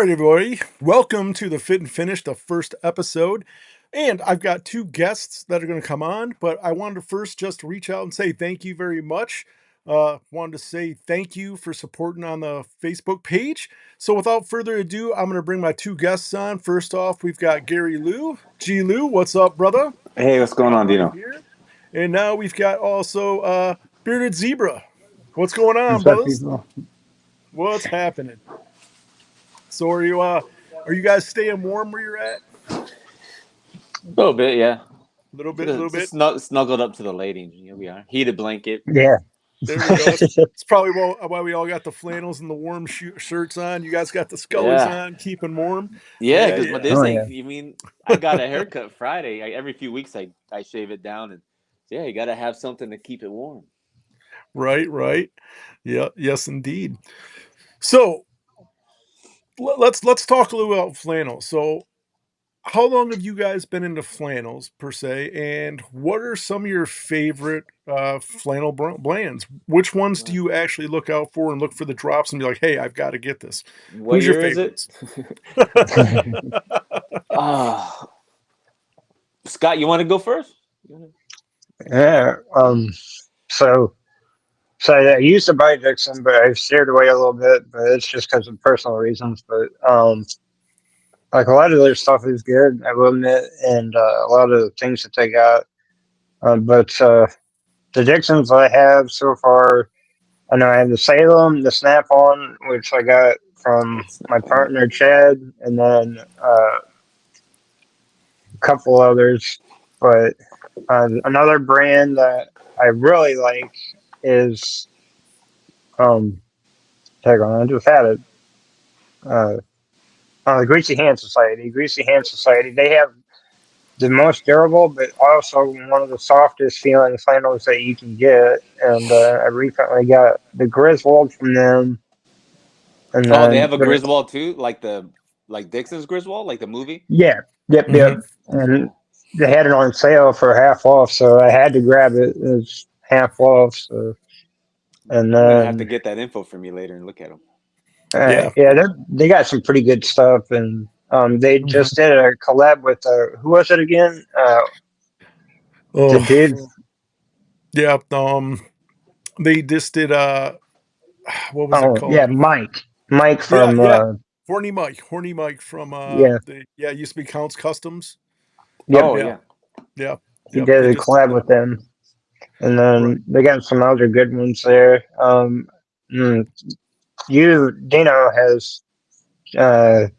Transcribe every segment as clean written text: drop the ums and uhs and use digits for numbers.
right, everybody. Welcome to the Fit and Finish, the first episode. And I've got two guests that are going to come on, but I wanted to first just reach out and say thank you very much. Wanted to say thank you for supporting on the Facebook page. So without further ado, I'm going to bring my two guests on. First off, we've got Gary Lou. G. Lou, what's up, brother? Hey, what's going on, Right Dino? here. And now we've got also Bearded Zebra. What's going on, What's up, brothers? people? What's happening? So are you guys staying warm where you're at? A little bit, yeah. A little bit, little Just, bit. just snuggled up to the lady. Here we are. Heated blanket. Yeah. There we go. It's probably why we all got the flannels and the warm shirts on. You guys got the scullies Yeah, on, keeping warm. yeah. Yeah, Because yeah. this Oh ain't. yeah. You mean I got a haircut Friday. Every few weeks, I shave it down, and yeah, you got to have something to keep it warm. Right, right. Yeah, yes, indeed. So let's talk a little about flannels. So how long have you guys been into flannels per se, and what are some of your favorite flannel brands? Which ones do Well, you actually look out for and look for the drops and be like, hey, I've got to get this? what Who's your year is it? favorites? Ah, Scott, you want to go first? Yeah. So, so I used to buy Dixon, but I've steered away a little bit. But it's just because of personal reasons. But like a lot of their stuff is good, I will admit, and a lot of the things that they got. But the Dixons I have so far, I know I have the Salem, the Snap On, which I got from It's not my fun. partner Chad, and then a couple others. But another brand that I really like is um. Hang on, I just had it. Uh, the Greasy Hand Society. Greasy Hand Society. They have the most durable, but also one of the softest feeling flannels that you can get. And I recently got the Griswold from them, and Oh, they then have a Griswold too, like Dixon's Griswold, like the movie. yeah, yep, yep. Hmm. And they had it on sale for half off, so I had to grab it. It was half off. So and I'm gonna have to then get that info from you later and look at them. Yeah. Yeah, they got some pretty good stuff, and they Hmm. just did a collab with who was it again? The Oh, dude. yeah. They just did what was it Oh called? yeah, Mike Yeah, from yeah. Horny Mike from yeah, it used to be Counts Customs. yep. Oh Yeah, yeah. yeah, He yep. did They a just did collab that. with them, and Right. then they got some other good ones there. Mm, you Dino has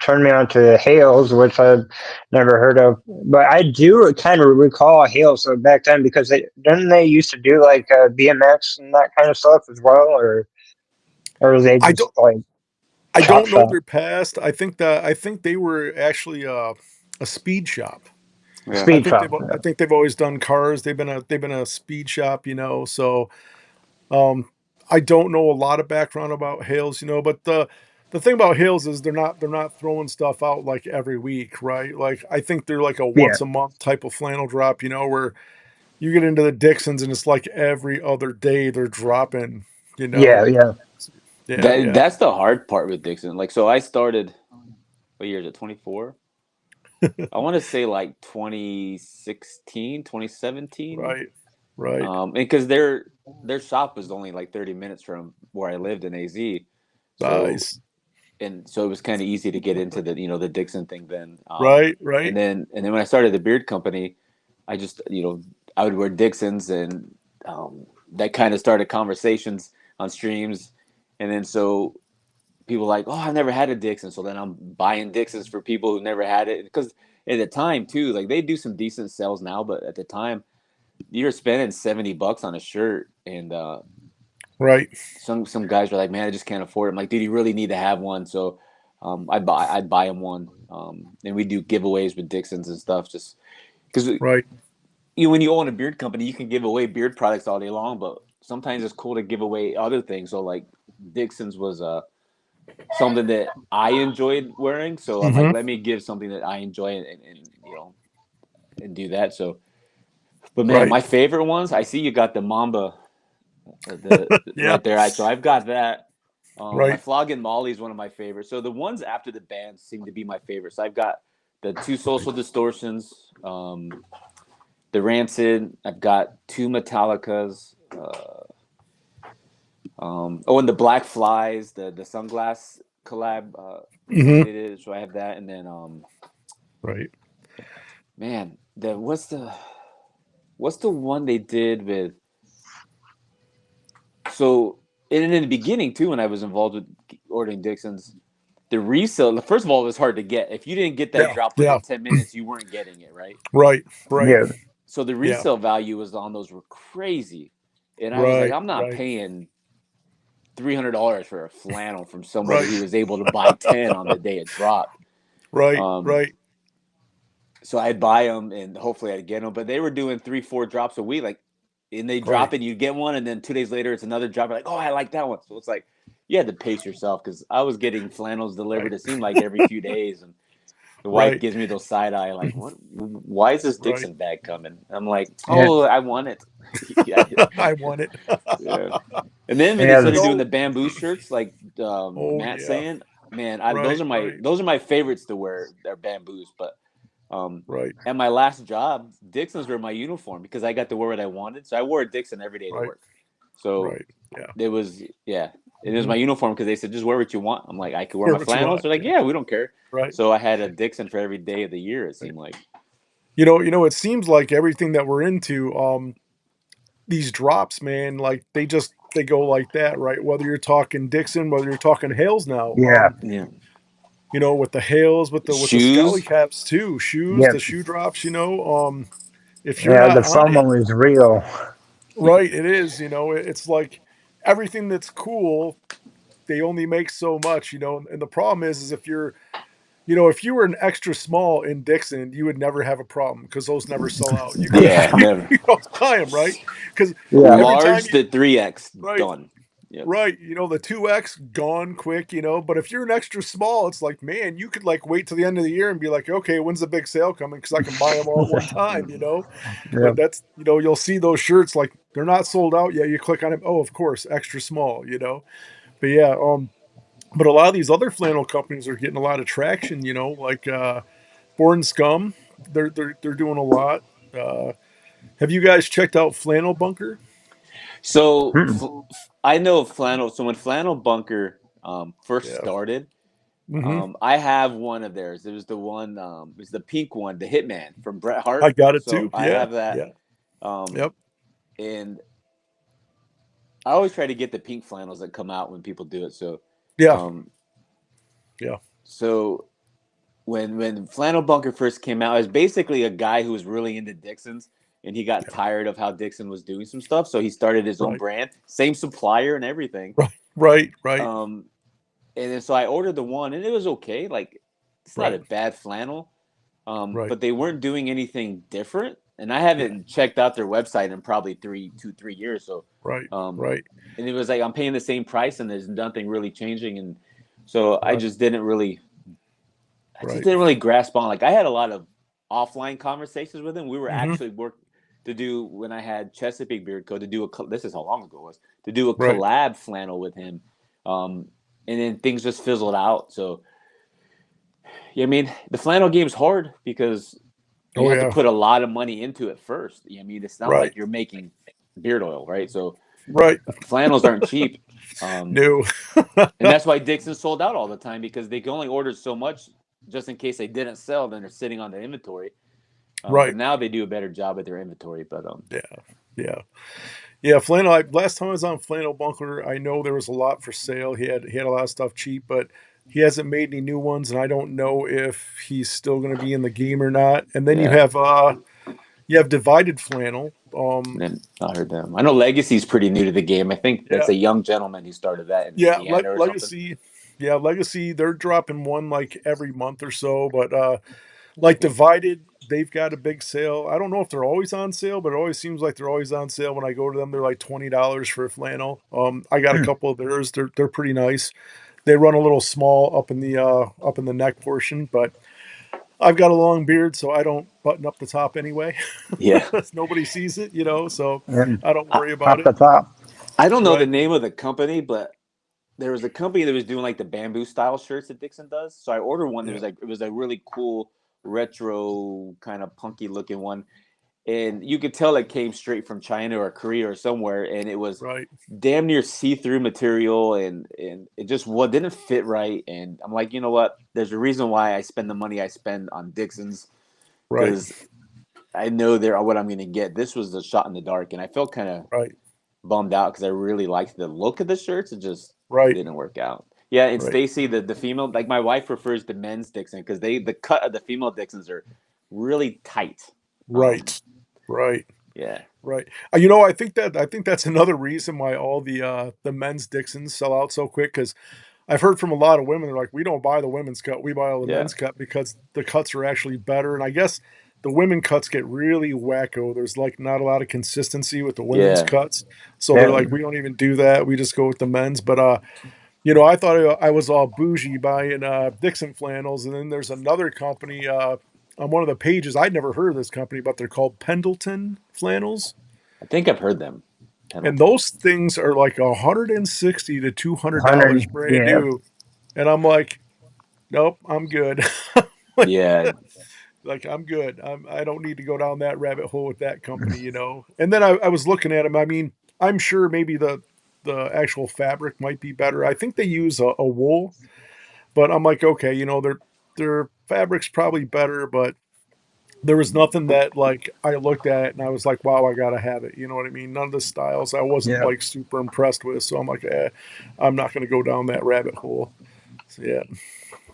turned me on to Hales, which I've never heard of. But I do kind of recall Hales so back then because they used to do like BMX and that kind of stuff as well, or was they I just don't like I chop don't know shop their past. I think they were actually a speed shop. Yeah. speed shop? I think they've always done cars. They've been a speed shop, so um I don't know a lot of background about Hales, but the thing about Hales is they're not throwing stuff out like every week, right? Like I think they're like a Yeah, once a month type of flannel drop, where you get into the Dixons and it's like every other day they're dropping, you yeah, know. yeah. Yeah, That yeah. that's the hard part with Dixon. Like, so I started. What year is it? 24. I want to say like 2016, 2017. Right. Right. And because their shop was only like 30 minutes from where I lived in AZ, so Nice. and so it was kind of easy to get into the Dixon thing then. Right, And right. then when I started the beard company, I just I would wear Dixons, and that kind of started conversations on streams, and then so people like, oh, I've never had a Dixon, so then I'm buying Dixons for people who never had it because at the time too, like they do some decent sales now, but at the time you're spending $70 on a shirt, and Right. some guys were like, man, I just can't afford it. I'm like, dude, you really need to have one. So I'd buy him one, and we do giveaways with Dixons and stuff, just because Right. when you own a beard company, you can give away beard products all day long, but sometimes it's cool to give away other things. So like Dixons was something that I enjoyed wearing, so I'm like, Mhm. let me give something that I enjoy, and and do that. So, but man, Right. my favorite ones, I see you got the Mamba, Yeah. right there. So I've got that. My Right. Flogging Molly is one of my favorites. So the ones after the bands seem to be my favorites. I've got the two Social Distortions, the Rancid. I've got two Metallicas. And the Black Flies, the Sunglass collab Hmm. they did. So I have that, and then Right. man, what's the one they did with? So and in the beginning too, when I was involved with ordering Dixon's, the resale. First of all, it was hard to get. If you didn't get that Yeah. drop Yeah. within 10 minutes, you weren't getting it, right? Right. Right. Yeah. So the Yeah. resale value was on those were crazy, and I was like, Right. I'm not Right. paying $300 for a flannel from somebody Right. who was able to buy 10 on the day it dropped. Right. Um, Right. so I'd buy them and hopefully I'd get them, but they were doing 3-4 drops a week, like, and they drop Right. it, you get one, and then 2 days later it's another drop. You're like, oh, I like that one. So it's like you had to pace yourself because I was getting flannels delivered. Right. It seemed like every few days, and the wife Right. gives me those side eye, like, what? Why is this Right. Dixon bag coming? I'm like, Yeah. oh, I want it. Yeah, I want it. yeah. And then when they Yeah. started doing No. the bamboo shirts, like Oh Matt yeah. saying, man, Right. Right. those are my favorites to wear. They're bamboos, but Right. at my last job, Dixons were my uniform because I got to wear what I wanted. So I wore a Dixon every day to Right. work. So Right. Yeah. it was it was Mhm. my uniform because they said just wear what you want. I'm like, I could wear Wear my what you flannels. want. They're like, Yeah. yeah, we don't care. Right. So I had a Dixon for every day of the year. It Right. seemed like. You know, it seems like everything that we're into, these drops, man, like they go like that, right? Whether you're talking Dixon, whether you're talking Hales now, Yeah. Yeah. you know, with the Hales, with the Scally Shoes. caps too, shoes, Yeah. the shoe drops, you know, if you're Yeah. not The on it, FOMO is real. right, it is, you know, it's like everything that's cool, they only make so much, you know, and the problem is if you're, you know, if you were an extra small in Dixon, you would never have a problem because those never sell out. You could Yeah, never. you don't buy them, right? Because Yeah. every time Large you to 3X right, done. Yep. right, you know, the 2X gone quick, you know, but if you're an extra small, it's like, man, you could like wait till the end of the year and be like, okay, when's the big sale coming? Because I can buy them all at one time, you know. Yeah. But that's, you know, you'll see those shirts like they're not sold out yet. You click on it, oh, of course, extra small, you know. But yeah, but a lot of these other flannel companies are getting a lot of traction, you know, like Born Scum, they're doing a lot. Uh, have you guys checked out Flannel Bunker? So Mm. I know Flannel. So when Flannel Bunker first Yeah. started, Hmm. I have one of theirs. It was the one, it was the pink one, the Hitman from Bret Hart. I got it So too. I Yeah. have that. Yeah. Yep. And I always try to get the pink flannels that come out when people do it. So, Yeah. um, Yeah. so when Flannel Bunker first came out, it was basically a guy who was really into Dixon's, and he got Yeah. tired of how Dixon was doing some stuff, so he started his own Right. brand, same supplier and everything. Right. Right. Right. And then so I ordered the one, and it was okay. Like it's not a Right. bad flannel, Right. but they weren't doing anything different. And I Yeah. haven't checked out their website in probably 3 years. So, Right. um, Right. and it was like I'm paying the same price, and there's nothing really changing. And so Right. I just Right. didn't really grasp on. Like I had a lot of offline conversations with him. We were Hmm. actually work to do when I had Chesapeake Beard Co. to do this is how long ago it was to do a Right. collab flannel with him, and then things just fizzled out. So yeah, I mean the flannel game's hard because you Oh have to yeah. put a lot of money into it first. I mean it's not Right. like you're making beard oil, right? So Right. flannels aren't cheap. No. And that's why Dixon sold out all the time because they can only order so much just in case they didn't sell, then they're sitting on the inventory. Right. But now they do a better job at their inventory. But Yeah. Yeah. Yeah. Flannel. Last time I was on Flannel Bunker, I know there was a lot for sale. He had a lot of stuff cheap, but he hasn't made any new ones, and I don't know if he's still going to be in the game or not. And then yeah, you have Divided Flannel. then I heard them. I know Legacy's pretty new to the game. I think that's Yeah. a young gentleman who started that in Yeah, Indiana or something. Legacy. Yeah, Legacy. They're dropping one like every month or so, but like Divided, they've got a big sale. I don't know if they're always on sale, but it always seems like they're always on sale. When I go to them, they're like $20 for a flannel. I got a couple of theirs. They're pretty nice. They run a little small up in the neck portion, but I've got a long beard, so I don't button up the top anyway. Yeah, Nobody sees it, you know, so And I don't worry about off the it. top. I don't know the Right. name of the company, but there was a company that was doing like the bamboo style shirts that Dixon does. So I ordered one that was Yeah. like, it was a really cool retro kind of punky looking one. And you could tell it came straight from China or Korea or somewhere. And it was Right. damn near see-through material, and it just what didn't fit right. And I'm like, you know what? There's a reason why I spend the money I spend on Dixon's, Right. because I know they're what I'm going to get. This was a shot in the dark, and I felt kind of Right. bummed out because I really liked the look of the shirts. It just Right. didn't work out. Yeah, and Right. Stacy, the female, like my wife prefers the men's Dixon because the cut of the female Dixons are really tight. Right. Right. Yeah, Right. I think that's another reason why all the men's Dixons sell out so quick, because I've heard from a lot of women, they're like, we don't buy the women's cut, we buy all the yeah, men's cut because the cuts are actually better. And I guess the women cuts get really wacko. There's like not a lot of consistency with the women's yeah. cuts. So they're Yeah. like, we don't even do that. We just go with the men's. But I thought I was all bougie buying Dixon flannels, and then there's another company on one of the pages. I'd never heard of this company, but they're called Pendleton flannels, I think I've heard them. and Pendleton. those things are like $160 to $200 100. brand Yeah. new. And I'm like, nope, I'm good. Yeah, Like I'm good. I don't need to go down that rabbit hole with that company. And then I was looking at them. I mean, I'm sure maybe the actual fabric might be better. I think they use a wool, but I'm like, okay, their fabric's probably better, but there was nothing that like I looked at it and I was like, wow, I gotta have it. You know what I mean? None of the styles I wasn't Yeah. like super impressed with. So I'm like, I'm not gonna go down that rabbit hole. So yeah.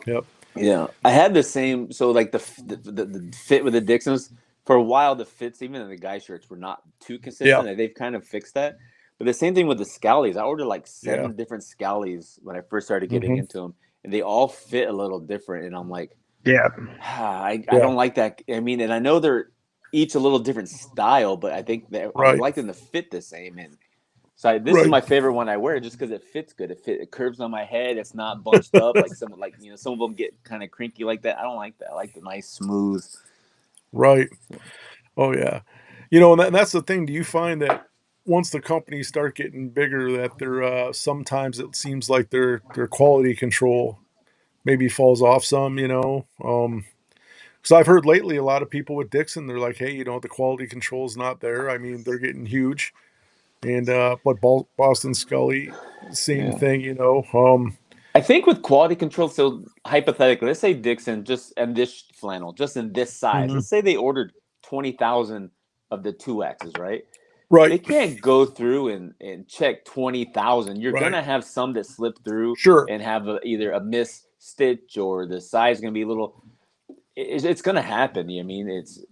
Yep. yeah. I had the same. So like the fit with the Dixons for a while, the fits even in the guy shirts were not too Yeah. consistent. And they've kind of fixed that. But the same thing with the Scallies. I ordered like Yeah. 7 different Scallies when I first started getting Hmm. into them, and they all fit a little different. And I'm like, Yeah. I Yeah. don't like that. I mean, and I know they're each a little different style, but I think that I would Right. like them to fit the same. And so this is Right. my favorite one I wear just because it fits good. It curves on my head. It's not bunched up like some of them get kind of crinky like that. I don't like that. I like the nice smooth. Right. Oh yeah. And that's the thing. Do you find that once the companies start getting bigger, that they're sometimes it seems like their quality control maybe falls off some, because I've heard lately a lot of people with Dixon, they're like, hey, the quality control is not there. I mean, they're getting huge. And but Boston Scully, same Yeah. thing. I think with quality control, so hypothetically, let's say Dixon just and this flannel, just in this size. Mhm. Let's say they ordered 20,000 of the 2X's, right? Right. They can't go through and check 20,000. You're Right. gonna have some that slip through Sure. and have either a miss stitch or the size gonna be a little. It's gonna happen. I mean, it's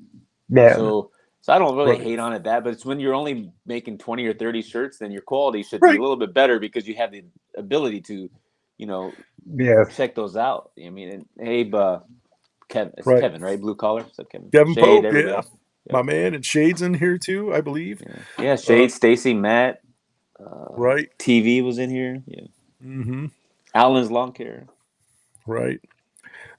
Yeah. so I don't really Right. hate on it that, but it's when you're only making 20 or 30 shirts, then your quality should be a Right. little bit better because you have the ability to, you know, Yeah. check those out. I mean, and Abe, Kevin, it's Right. Kevin, right? Blue collar, so Kevin, Kevin Shade, Pope, everybody yeah. else. My Yep. man, and Shade's in here too, I believe. Yeah, Uh, Shade, Stacy, Matt, right. TV was in here. Yeah, Hmm. Alan's lawn care. Right.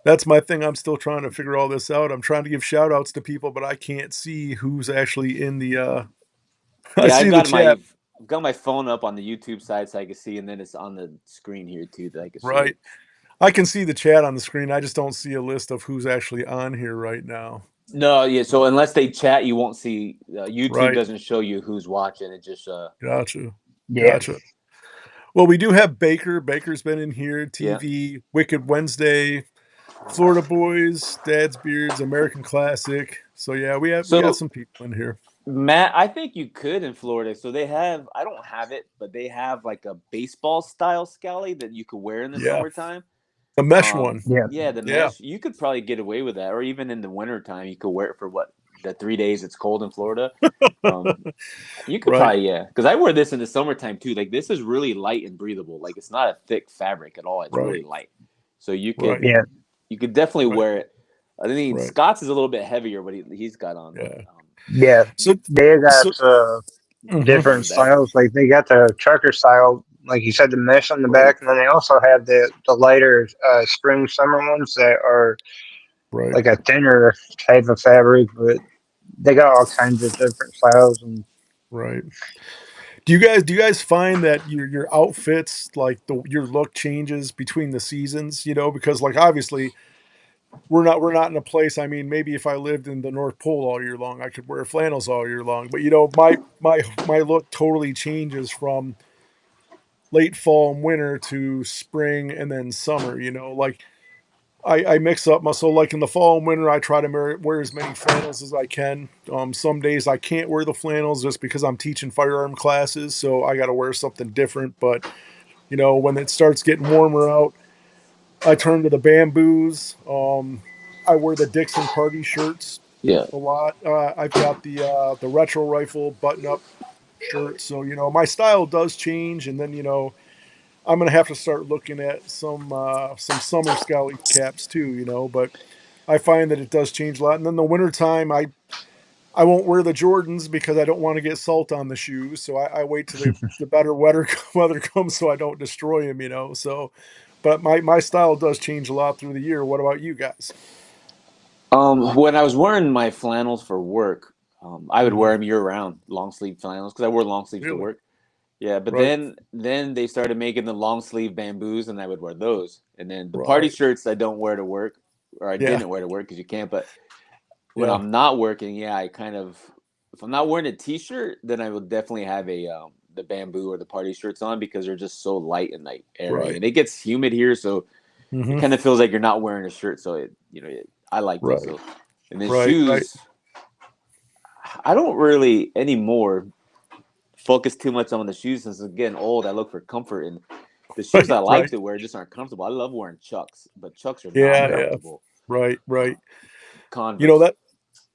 That's my thing. I'm still trying to figure all this out. I'm trying to give shout outs to people, but I can't see who's actually in the I Yeah, see the chat. I've got my phone up on the YouTube side so I can see, and then it's on the screen here too that I can see Right. it. I can see the chat on the screen. I just don't see a list of who's actually on here right now. No, yeah. So unless they chat, you won't see. YouTube Right. doesn't show you who's watching. It just Gotcha. Yeah. Gotcha. Well, we do have Baker. Baker's been in here. yeah. TV, Wicked Wednesday, Florida Boys, Dad's Beards, American Classic. So yeah, we got So some people in here. Matt, I think you could in Florida. So they have. I don't have it, but they have like a baseball style scally that you could wear in the Yeah. summertime. The mesh one. Yeah. Yeah, the Yeah. mesh. You could probably get away with that, or even in the wintertime, you could wear it for the 3 days it's cold in Florida. You could Right. probably, yeah, because I wear this in the summertime too. Like this is really light and breathable. Like it's not a thick fabric at all. It's Right. really light, so you Right. could Yeah. you could definitely Right. wear it. I think Right. Scott's is a little bit heavier, but he's got on. Yeah. Yeah. So They got mhm. different Back. styles. Like they got the trucker style, like you said, the mesh on the back, and then they also have the lighter spring summer ones that are Right. like a thinner type of fabric, but they got all kinds of different styles. And Right. Do you guys find that your outfits, like your look changes between the seasons? Because like obviously we're not in a place. I mean, maybe if I lived in the North Pole all year long, I could wear flannels all year long. But my look totally changes from late fall and winter to spring and then summer. Like I mix up my, so like in the fall and winter I try to wear as many flannels as I can. Some days I can't wear the flannels just because I'm teaching firearm classes, so I got to wear something different. But when it starts getting warmer out, I turn to the bamboos. I wear the Dixon party shirts Yeah. a lot. I've got the retro rifle button up shirt, so my style does change, and then I'm gonna have to start looking at some summer scout caps too. But I find that it does change a lot. And then the wintertime, I won't wear the Jordans because I don't want to get salt on the shoes. So I wait till the better weather comes so I don't destroy them. So, but my style does change a lot through the year. What about you guys? When I was wearing my flannels for work, I would Hmm. wear them year round, long sleeve flannels, because I wore long sleeves to Really? work. Yeah, but Right. then they started making the long sleeve bamboos, and I would wear those. And then the party Right. shirts I don't wear to work, or I Yeah. didn't wear to work because you can't. But when Yeah. I'm not working, yeah, I kind of, if I'm not wearing a t-shirt, then I will definitely have a the bamboo or the party shirts on because they're just so light and like airy, Right. and it gets humid here, so it Hmm. kind of feels like you're not wearing a shirt. So I like those. Right. So and then Right. Right. shoes, I don't really anymore focus too much on the shoes since I'm getting old. I look for comfort, and the shoes Right. I like Right. to wear just aren't comfortable. I love wearing Chucks, but Chucks are not Yeah. Yeah. comfortable. Right. Uh, Right. You know Converse, that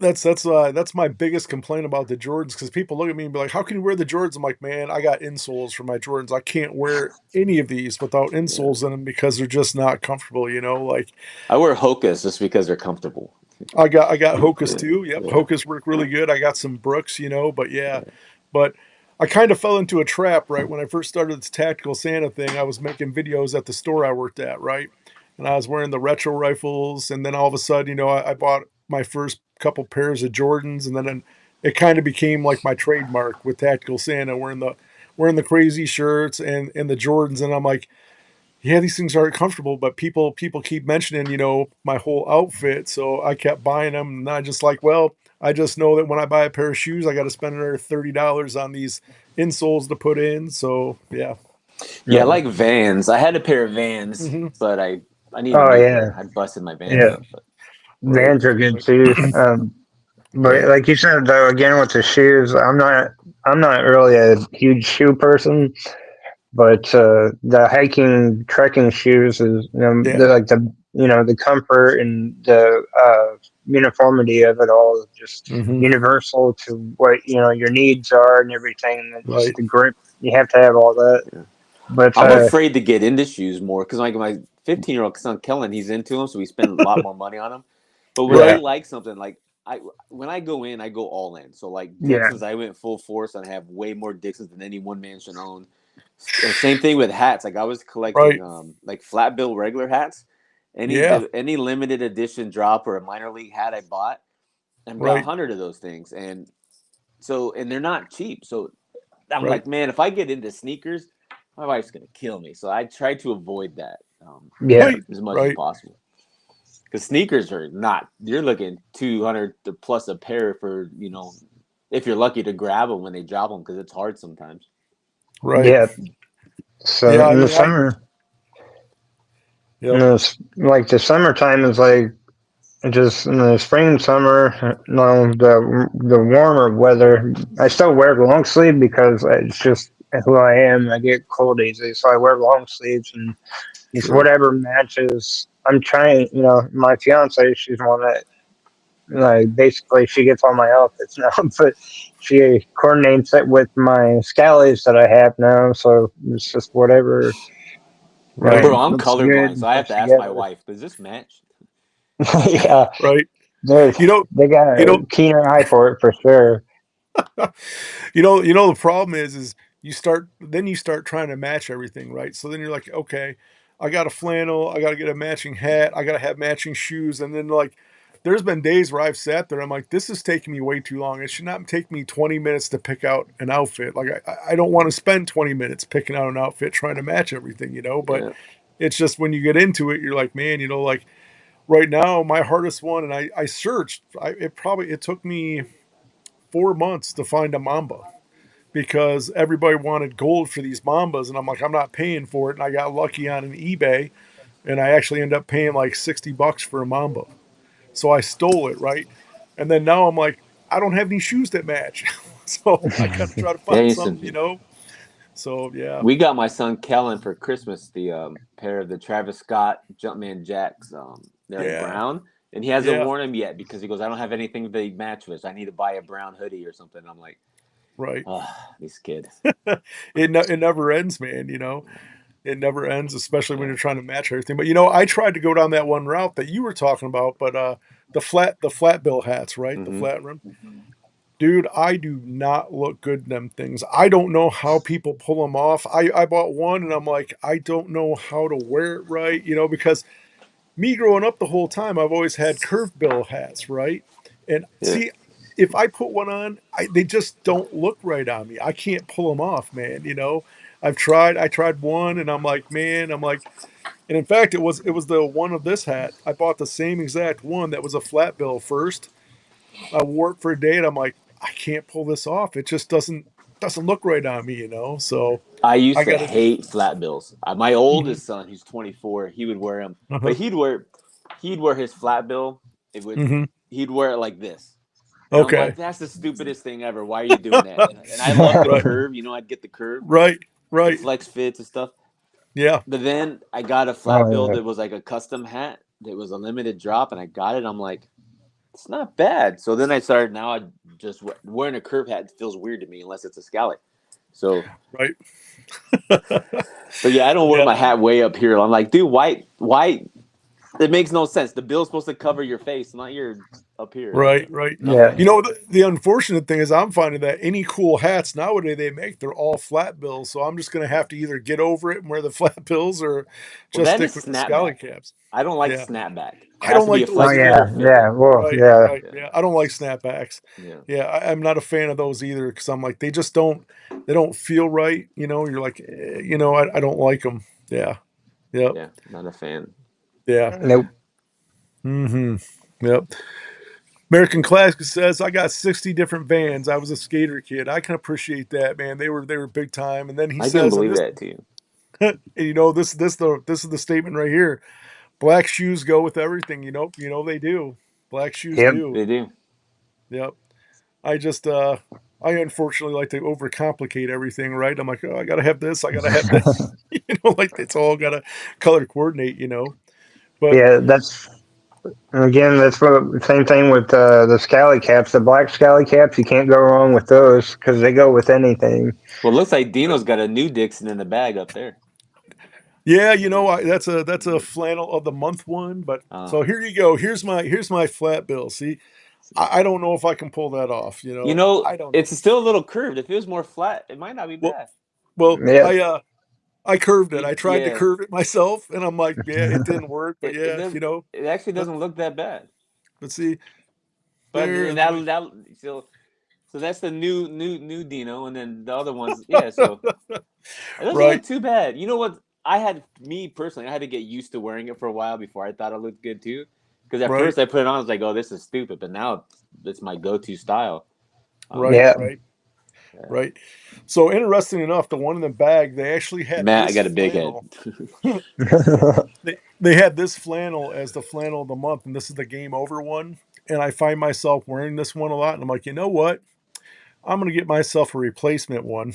that's my biggest complaint about the Jordans, because people look at me and be like, "How can you wear the Jordans?" I'm like, "Man, I got insoles for my Jordans. I can't wear any of these without yeah. insoles in them because they're just not comfortable." Like I wear Hokas just because they're comfortable. I got Hokas Yeah, too. Yep, yeah, Hokas work really good. I got some Brooks, but yeah, yeah. but I kind of fell into a trap right when I first started this tactical Santa thing. I was making videos at the store I worked at, right, and I was wearing the retro rifles, and then all of a sudden, I bought my first couple pairs of Jordans, and then it kind of became like my trademark with tactical Santa, wearing the crazy shirts and the Jordans, and I'm like, yeah, these things aren't comfortable, but people keep mentioning, my whole outfit. So I kept buying them, and I just like, well, I just know that when I buy a pair of shoes, I got to spend another $30 on these insoles to put in. So yeah. Yeah, I Yeah. like Vans. I had a pair of Vans, Hmm. but I need a Oh new yeah. pair. I busted my Vans Yeah. up, but Right. Vans are good Right. too. But Yeah. like you said though, again with the shoes, I'm not really a huge shoe person. But the hiking trekking shoes is Yeah. the comfort and the uniformity of it all is just Hmm. universal to what your needs are and everything. And just Right. the grip, you have to have all that. yeah. But I'm afraid to get into shoes more because like my 15-year-old son Kellen, he's into them, so we spend a lot more money on them. But when I yeah, Right. like something, like when I go in, I go all in. So like yeah, Dixons, I went full force and I have way more Dixons than any one man should own. Same thing with hats. Like I was collecting Right. like flat bill regular hats. Yeah. Any limited edition drop or a minor league hat I bought, I've got Right. 100 of those things, and they're not cheap. So I'm Right. like, man, if I get into sneakers, my wife's gonna kill me. So I try to avoid that yeah, Right. as much as Right. possible. Because sneakers are not. You're looking 200 plus a pair for if you're lucky to grab them when they drop them because it's hard sometimes. Right. yeah. So Yeah. I in the mean, summer, yep. like the summertime is like just in the spring, summer, no, the warmer weather. I still wear long sleeve because it's just who I am. I get cold easy, so I wear long sleeves and just Sure. whatever matches. I'm trying. My fiance, she's one that like basically she gets all my outfits now, but she coordinates it with my scallies that I have now. So it's just whatever Right. Bro, I'm looks colorblind, good so I have puts to ask my together. wife, does this match? Yeah, Right. there's You know. they got You a know. keener eye for it for sure. The problem is you start trying to match everything, right? So then you're like, okay, I got a flannel, I got to get a matching hat, I got to have matching shoes, and then like there's been days where I've sat there. I'm like, this is taking me way too long. It should not take me 20 minutes to pick out an outfit. Like I don't want to spend 20 minutes picking out an outfit trying to match everything, But Yeah. it's just when you get into it, you're like, man, like right now, my hardest one, and I searched. It took me 4 months to find a Mamba because everybody wanted gold for these Mambas, and I'm like, I'm not paying for it. And I got lucky on an eBay, and I actually ended up paying like $60 for a Mamba. So I stole it, right? And then now I'm like, I don't have any shoes that match. So I got to try to Yeah, find you something, said So yeah, we got my son Kellen for Christmas the pair of the Travis Scott Jumpman Jacks. They're like yeah, brown, and he hasn't yeah, worn them yet because he goes, I don't have anything they match with. So I need to buy a brown hoodie or something. I'm like, right. oh, these kids. It never ends, man. It never ends, especially when Yeah. you're trying to match everything. But I tried to go down that one route that you were talking about, but the flat bill hats, right? The Mm-hmm. flat rim. Dude, I do not look good in them things. I don't know how people pull them off. I bought one and I'm like, I don't know how to wear it right, because me growing up the whole time, I've always had curved bill hats, right? And Yeah. see, if I put one on, they just don't look right on me. I can't pull them off, man. I tried one, and I'm like, man, and in fact, it was the one of this hat. I bought the same exact one that was a flat bill first. I wore it for a day, and I'm like, I can't pull this off. It just doesn't look right on me. So I used I to got to. hate flat bills. My Mhm. oldest son, who's 24, he would wear them, but Uh-huh. he'd wear his flat bill. It would Hmm. He'd wear it like this, and I'm like, Okay. that's the stupidest thing ever. Why are you doing that? And I love the Right. curve. I'd get the curve, Right. the Right. flex fits and stuff. Yeah. But then I got a flat bill Oh that was like a custom hat that was a limited drop, and I got it. I'm like, it's not bad. So then I started. Now I just wearing a curve hat feels weird to me unless it's a scallop. So, Right. but yeah, I don't wear Yeah. my hat way up here. I'm like, dude, why? It makes no sense. The bill's supposed to cover your face, not your up here. Like, Right. Right. no yeah, way. The unfortunate thing is I'm finding that any cool hats nowadays they make, they're all flat bills. So I'm just going to have to either get over it and wear the flat bills or Well, just that stick is with the scally snapback. caps. I don't like Yeah. snapback. It I has don't to be like a those oh flexible yeah, either. fit. yeah. Well, Right. yeah, Right. Yeah, Yeah. I don't like snapbacks. yeah, Yeah. I'm not a fan of those either because I'm like, they don't feel right. You're like, I don't like them. Yeah. Yep. yeah. Not a fan. Yeah. nope. Mm-hmm. Yep. American Classic says I got 60 different vans. I was a skater kid. I can appreciate that, man. They were big time. And then he I can says, and believe this, that too. and this is the statement right here. Black shoes go with everything. They do. Black shoes Yep. do. They do. Yep. I just I unfortunately like to overcomplicate everything, right? I'm like, oh, I gotta have this. I gotta have this. Like it's all gotta color coordinate. But Yeah, that's again. That's what same thing with the scally caps. The black scally caps, you can't go wrong with those because they go with anything. Well, it looks like Dino's got a new Dixon in the bag up there. yeah, that's a flannel of the month one. But Uh, so here you go. Here's my flat bill. See, I don't know if I can pull that off. I don't know. it's still a little curved. If it was more flat, it might not be Well, bad. well, Yeah, I curved it. I tried to Yeah, curve it myself, and I'm like, yeah, it didn't work. But it yeah, does. It actually but doesn't look that bad. but see But there, and and then we. so that's the new Dino, and then the other ones, yeah. So it doesn't Right. look too bad. You know what? Me personally, I had to get used to wearing it for a while before I thought it looked good too. Because at Right. first I put it on, I was like, "Oh, this is stupid," but now it's my go-to style. Um, Right. yeah. Right. yeah. Right. So interesting enough, the one in the bag, they actually had Matt, I this got a big head. flannel. They had this flannel as the flannel of the month, and this is the game over one. And I find myself wearing this one a lot, and I'm like, you know what? I'm gonna get myself a replacement one.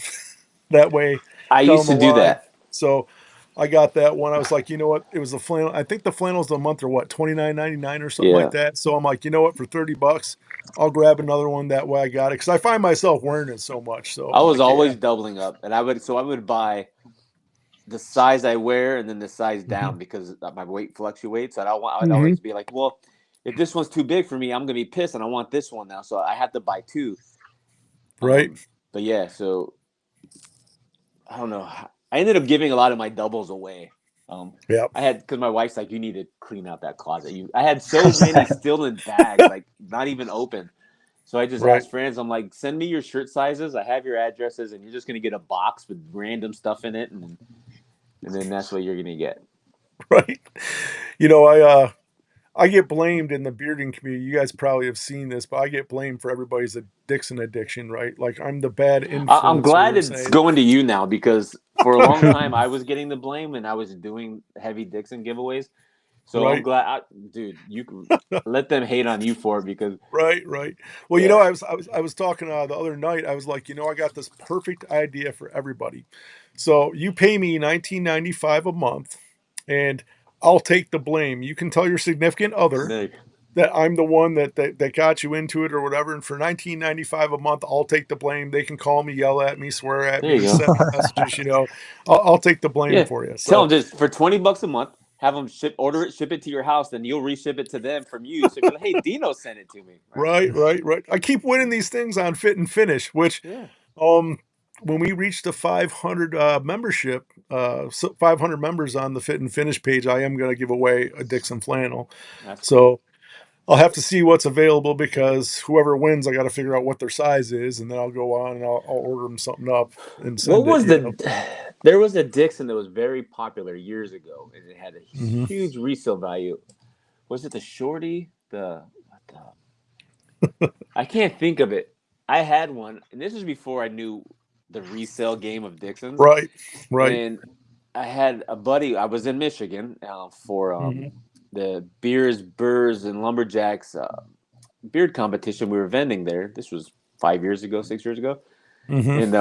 That way, I down used the to do line. that. So I got that one. I was like, you know what? It was the flannel. I think the flannels of the month are what, 29.99 or something like Yeah, that. So I'm like, you know what? For $30, I'll grab another one. That way I got it because I find myself wearing it so much. So I I'm was like, yeah. always doubling up, and I would buy the size I wear and then the size Hmm. down because my weight fluctuates. And I'd Hmm. always be like, well, if this one's too big for me, I'm gonna be pissed, and I want this one now, so I have to buy two. Right. But yeah, so I don't know. I ended up giving a lot of my doubles away Yeah. I had because my wife's like, you need to clean out that closet. I had so many still in bags, like not even open. So I just Right. asked friends, I'm like, send me your shirt sizes. I have your addresses, and you're just gonna get a box with random stuff in it, and then that's what you're gonna get. Right. I get blamed in the bearding community. You guys probably have seen this, but I get blamed for everybody's Dixon addiction, right? Like I'm the bad I'm glad influencer it's saying, going to you now because for a long time I was getting the blame and I was doing heavy Dixon giveaways. So I'm right, glad, dude. You can let them hate on you for it because right, right. Well, yeah, I was talking the other night. I was like, I got this perfect idea for everybody. So you pay me 19.95 a month, and I'll take the blame. You can tell your significant other there, that I'm the one that got you into it or whatever. And for 19.95 a month, I'll take the blame. They can call me, yell at me, swear at there you me, go. send me messages. I'll take the blame Yeah, for you. tell So them just for $20 a month, have them order it, ship it to your house, then you'll reship it to them from you. So be like, hey, Dino sent it to me, right? right, right, right. I keep winning these things on Fit and Finish, which Yeah, um when we reach the 500 membership, 500 members on the Fit and Finish page, I am going to give away a Dixon flannel. that's cool. So I'll have to see what's available because whoever wins, I got to figure out what their size is, and then I'll go on and I'll order them something up and What send it. was the? There was a Dixon that was very popular years ago, and it had a Hmm. huge resale value. Was it the Shorty? What I can't think of it. I had one, and this was before I knew the resale game of Dixon's. Right, right. And I had a buddy. I was in Michigan for Hmm. the Beers, Burrs, and Lumberjacks beard competition. We were vending there. This was 5 years ago, 6 years ago, Hmm. and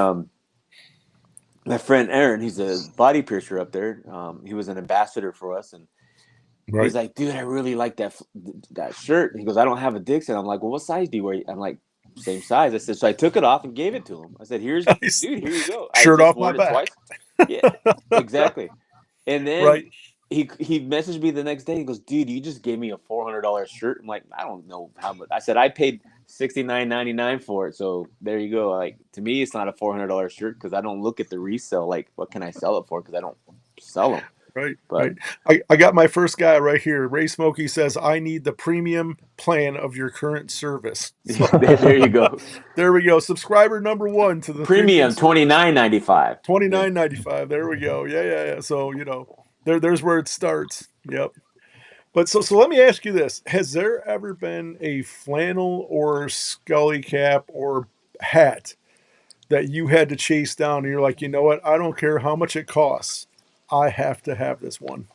my friend Aaron, he's a body piercer up there. He was an ambassador for us, and Right. he's like, "Dude, I really like that shirt." He goes, "I don't have a Dixon." I'm like, "Well, what size do you wear?" I'm like, "Same size." I said, so I took it off and gave it to him. I said, "Here's, Nice. dude, here you go." I had Shirt just off my worn it back. twice. Yeah, exactly. And then Right. he messaged me the next day. He goes, "Dude, you just gave me a $400 shirt." I'm like, "I don't know how much." I said, "I paid $69.99 for it." So there you go. Like to me, it's not a $400 shirt because I don't look at the resale. Like, what can I sell it for? Because I don't sell them. Right, But right. I got my first guy right here. Ray Smokey says, I need the premium plan of your current service. So there you go. there we go. Subscriber number one to the premium Premium service. 29.95. Yeah. 29.95. There we go. Yeah, yeah, yeah. So, there's where it starts. Yep. But so let me ask you this. Has there ever been a flannel or scully cap or hat that you had to chase down and you're like, you know what? I don't care how much it costs. I have to have this one.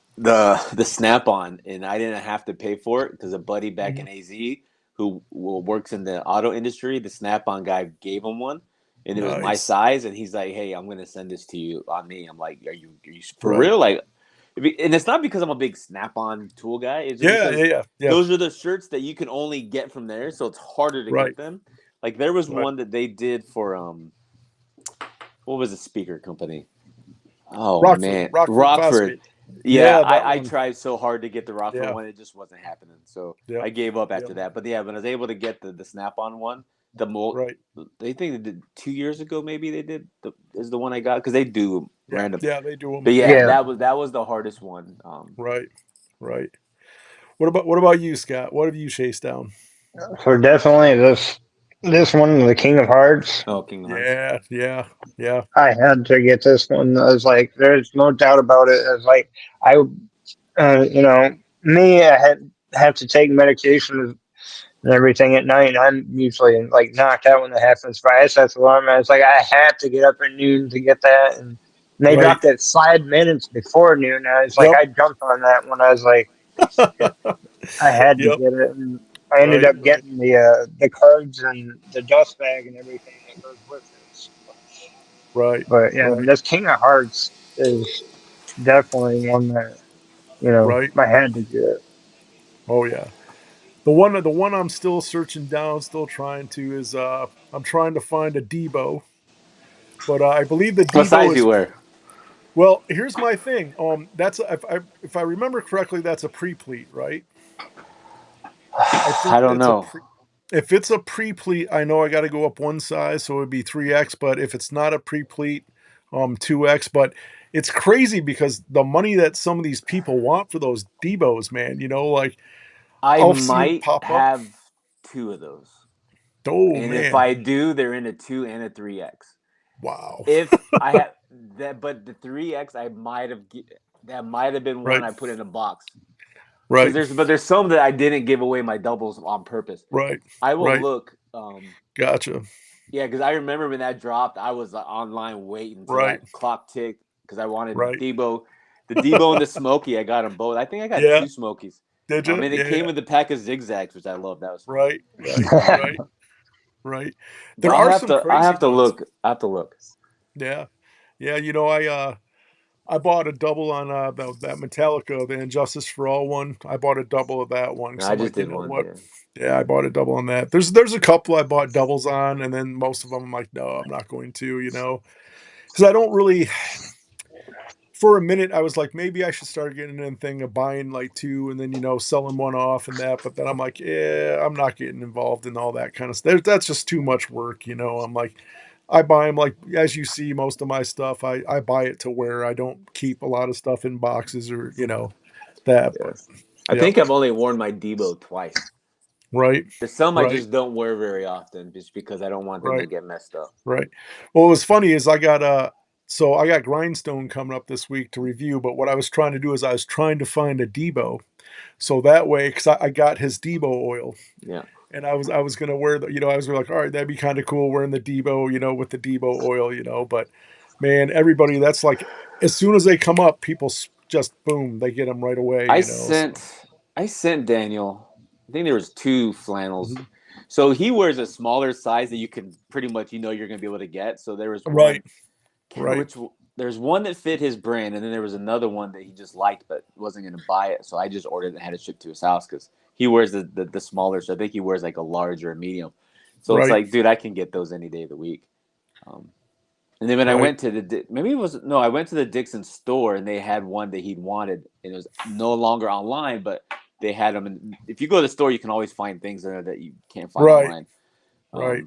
The Snap on, and I didn't have to pay for it because a buddy back in Mhm. AZ who works in the auto industry, the Snap on guy gave him one, and it was my Nice. size, and he's like, "Hey, I'm gonna send this to you on me." I'm like, "Are you for Right. real?" Like, and it's not because I'm a big Snap on tool guy. It's just Yeah, yeah, because yeah, yeah. those are the shirts that you can only get from there, so it's harder to Right, get them. Like there was right. one that they did for what was the speaker company? Oh man, Rockford Rockford. Phosphate. Yeah, Yeah, that I one. tried so hard to get the Rockford Yeah, one, it just wasn't happening. So yep, I gave up yep. after that. But yeah, when I was able to get the Snap on one, the mold, Right. they think they did 2 years ago. Maybe they did is the one I got because they do Yeah, random. yeah, they do them. But yeah, Yep. Yeah. that was the hardest one. Right, right. What about you, Scott? What have you chased down? So definitely this one, the King of Hearts. Oh, Kingdom Hearts. Yeah, yeah, yeah. I had to get this one. I was like, there's no doubt about it. I was like, I, me, I have to take medication and everything at night. And I'm usually like knocked out when that happens. But I just have to alarm. I was like, I have to get up at noon to get that. And they Right. dropped it 5 minutes before noon. I was like, Yep. I jumped on that when I was like, I had to Yep. get it. And I ended Right, up right, getting the cards and the dust bag and everything that goes with it. So, right, but yeah, right, this King of Hearts is definitely one that right. I had to get. Oh yeah. The one I'm still searching down, still trying to is I'm trying to find a Debo, but I believe the What Debo size do you is. wear? Well, here's my thing. If I remember correctly, that's a pre-pleat, right? I I think don't that's a know. pre. If it's a pre-pleat, I know I got to go up one size, so it would be 3X. But if it's not a pre-pleat, 2X. But it's crazy because the money that some of these people want for those Debos, man, like I I'll see them might pop up. have two of those. Oh And if man. I do, they're in a 2 and a 3X. Wow. If I have that, but the 3X, that might have been one Right. I put in a box. Because Right. there's some that I didn't give away my doubles on purpose. Right. I will Right. look. Gotcha. Yeah, because I remember when that dropped, I was online waiting until Right. that clock ticked because I wanted Right. Debo, the Debo and the Smoky. I got them both. I think I got Yeah. two Smokies. Did you? And it Yeah. came Yeah. with a pack of zigzags, which I love. That was fun. Right. Right. Right. Right. But There are some I crazy have to ones. look. I have to look. Yeah. Yeah. I bought a double on that Metallica, the Injustice for All one. I bought a double of that one because I I'm just like, you did know one. what? Yeah. Yeah, I bought a double on that. There's a couple I bought doubles on, and then most of them I'm like, no, I'm not going to, because I don't really. For a minute, I was like, maybe I should start getting in a thing of buying like two and then selling one off and that. But then I'm like, yeah, I'm not getting involved in all that kind of stuff. That's just too much work. I'm like, I buy them like as you see most of my stuff. I buy it to where I don't keep a lot of stuff in boxes or that. But Yes. I yeah, think I've only worn my Debo twice. right, There's some I right, just don't wear very often, just because I don't want them to right. get messed up. Right. Well, what was funny is I got Grindstone coming up this week to review, but what I was trying to do is I was trying to find a Debo. So that way, because I got his Debo oil Yeah. and I was gonna wear I was like, all right, that'd be kind of cool wearing the Debo, with the Debo oil, but man, everybody that's like as soon as they come up, people just boom, they get them right away, I so. sent Daniel. I think there was two flannels. Mhm. So he wears a smaller size that you can pretty much you're going to be able to get. So there was Right, one, right, which there's one that fit his brand, and then there was another one that he just liked but wasn't going to buy it. So I just ordered and had it shipped to his house because he wears the smaller. So I think he wears like a large or a medium. So it's right, like, dude, I can get those any day of the week. Um, and then when I right, went to maybe it was no, I went to the Dixon store and they had one that he'd wanted, and it was no longer online, but they had them. And if you go to the store, you can always find things there that you can't find right, online. right. Um,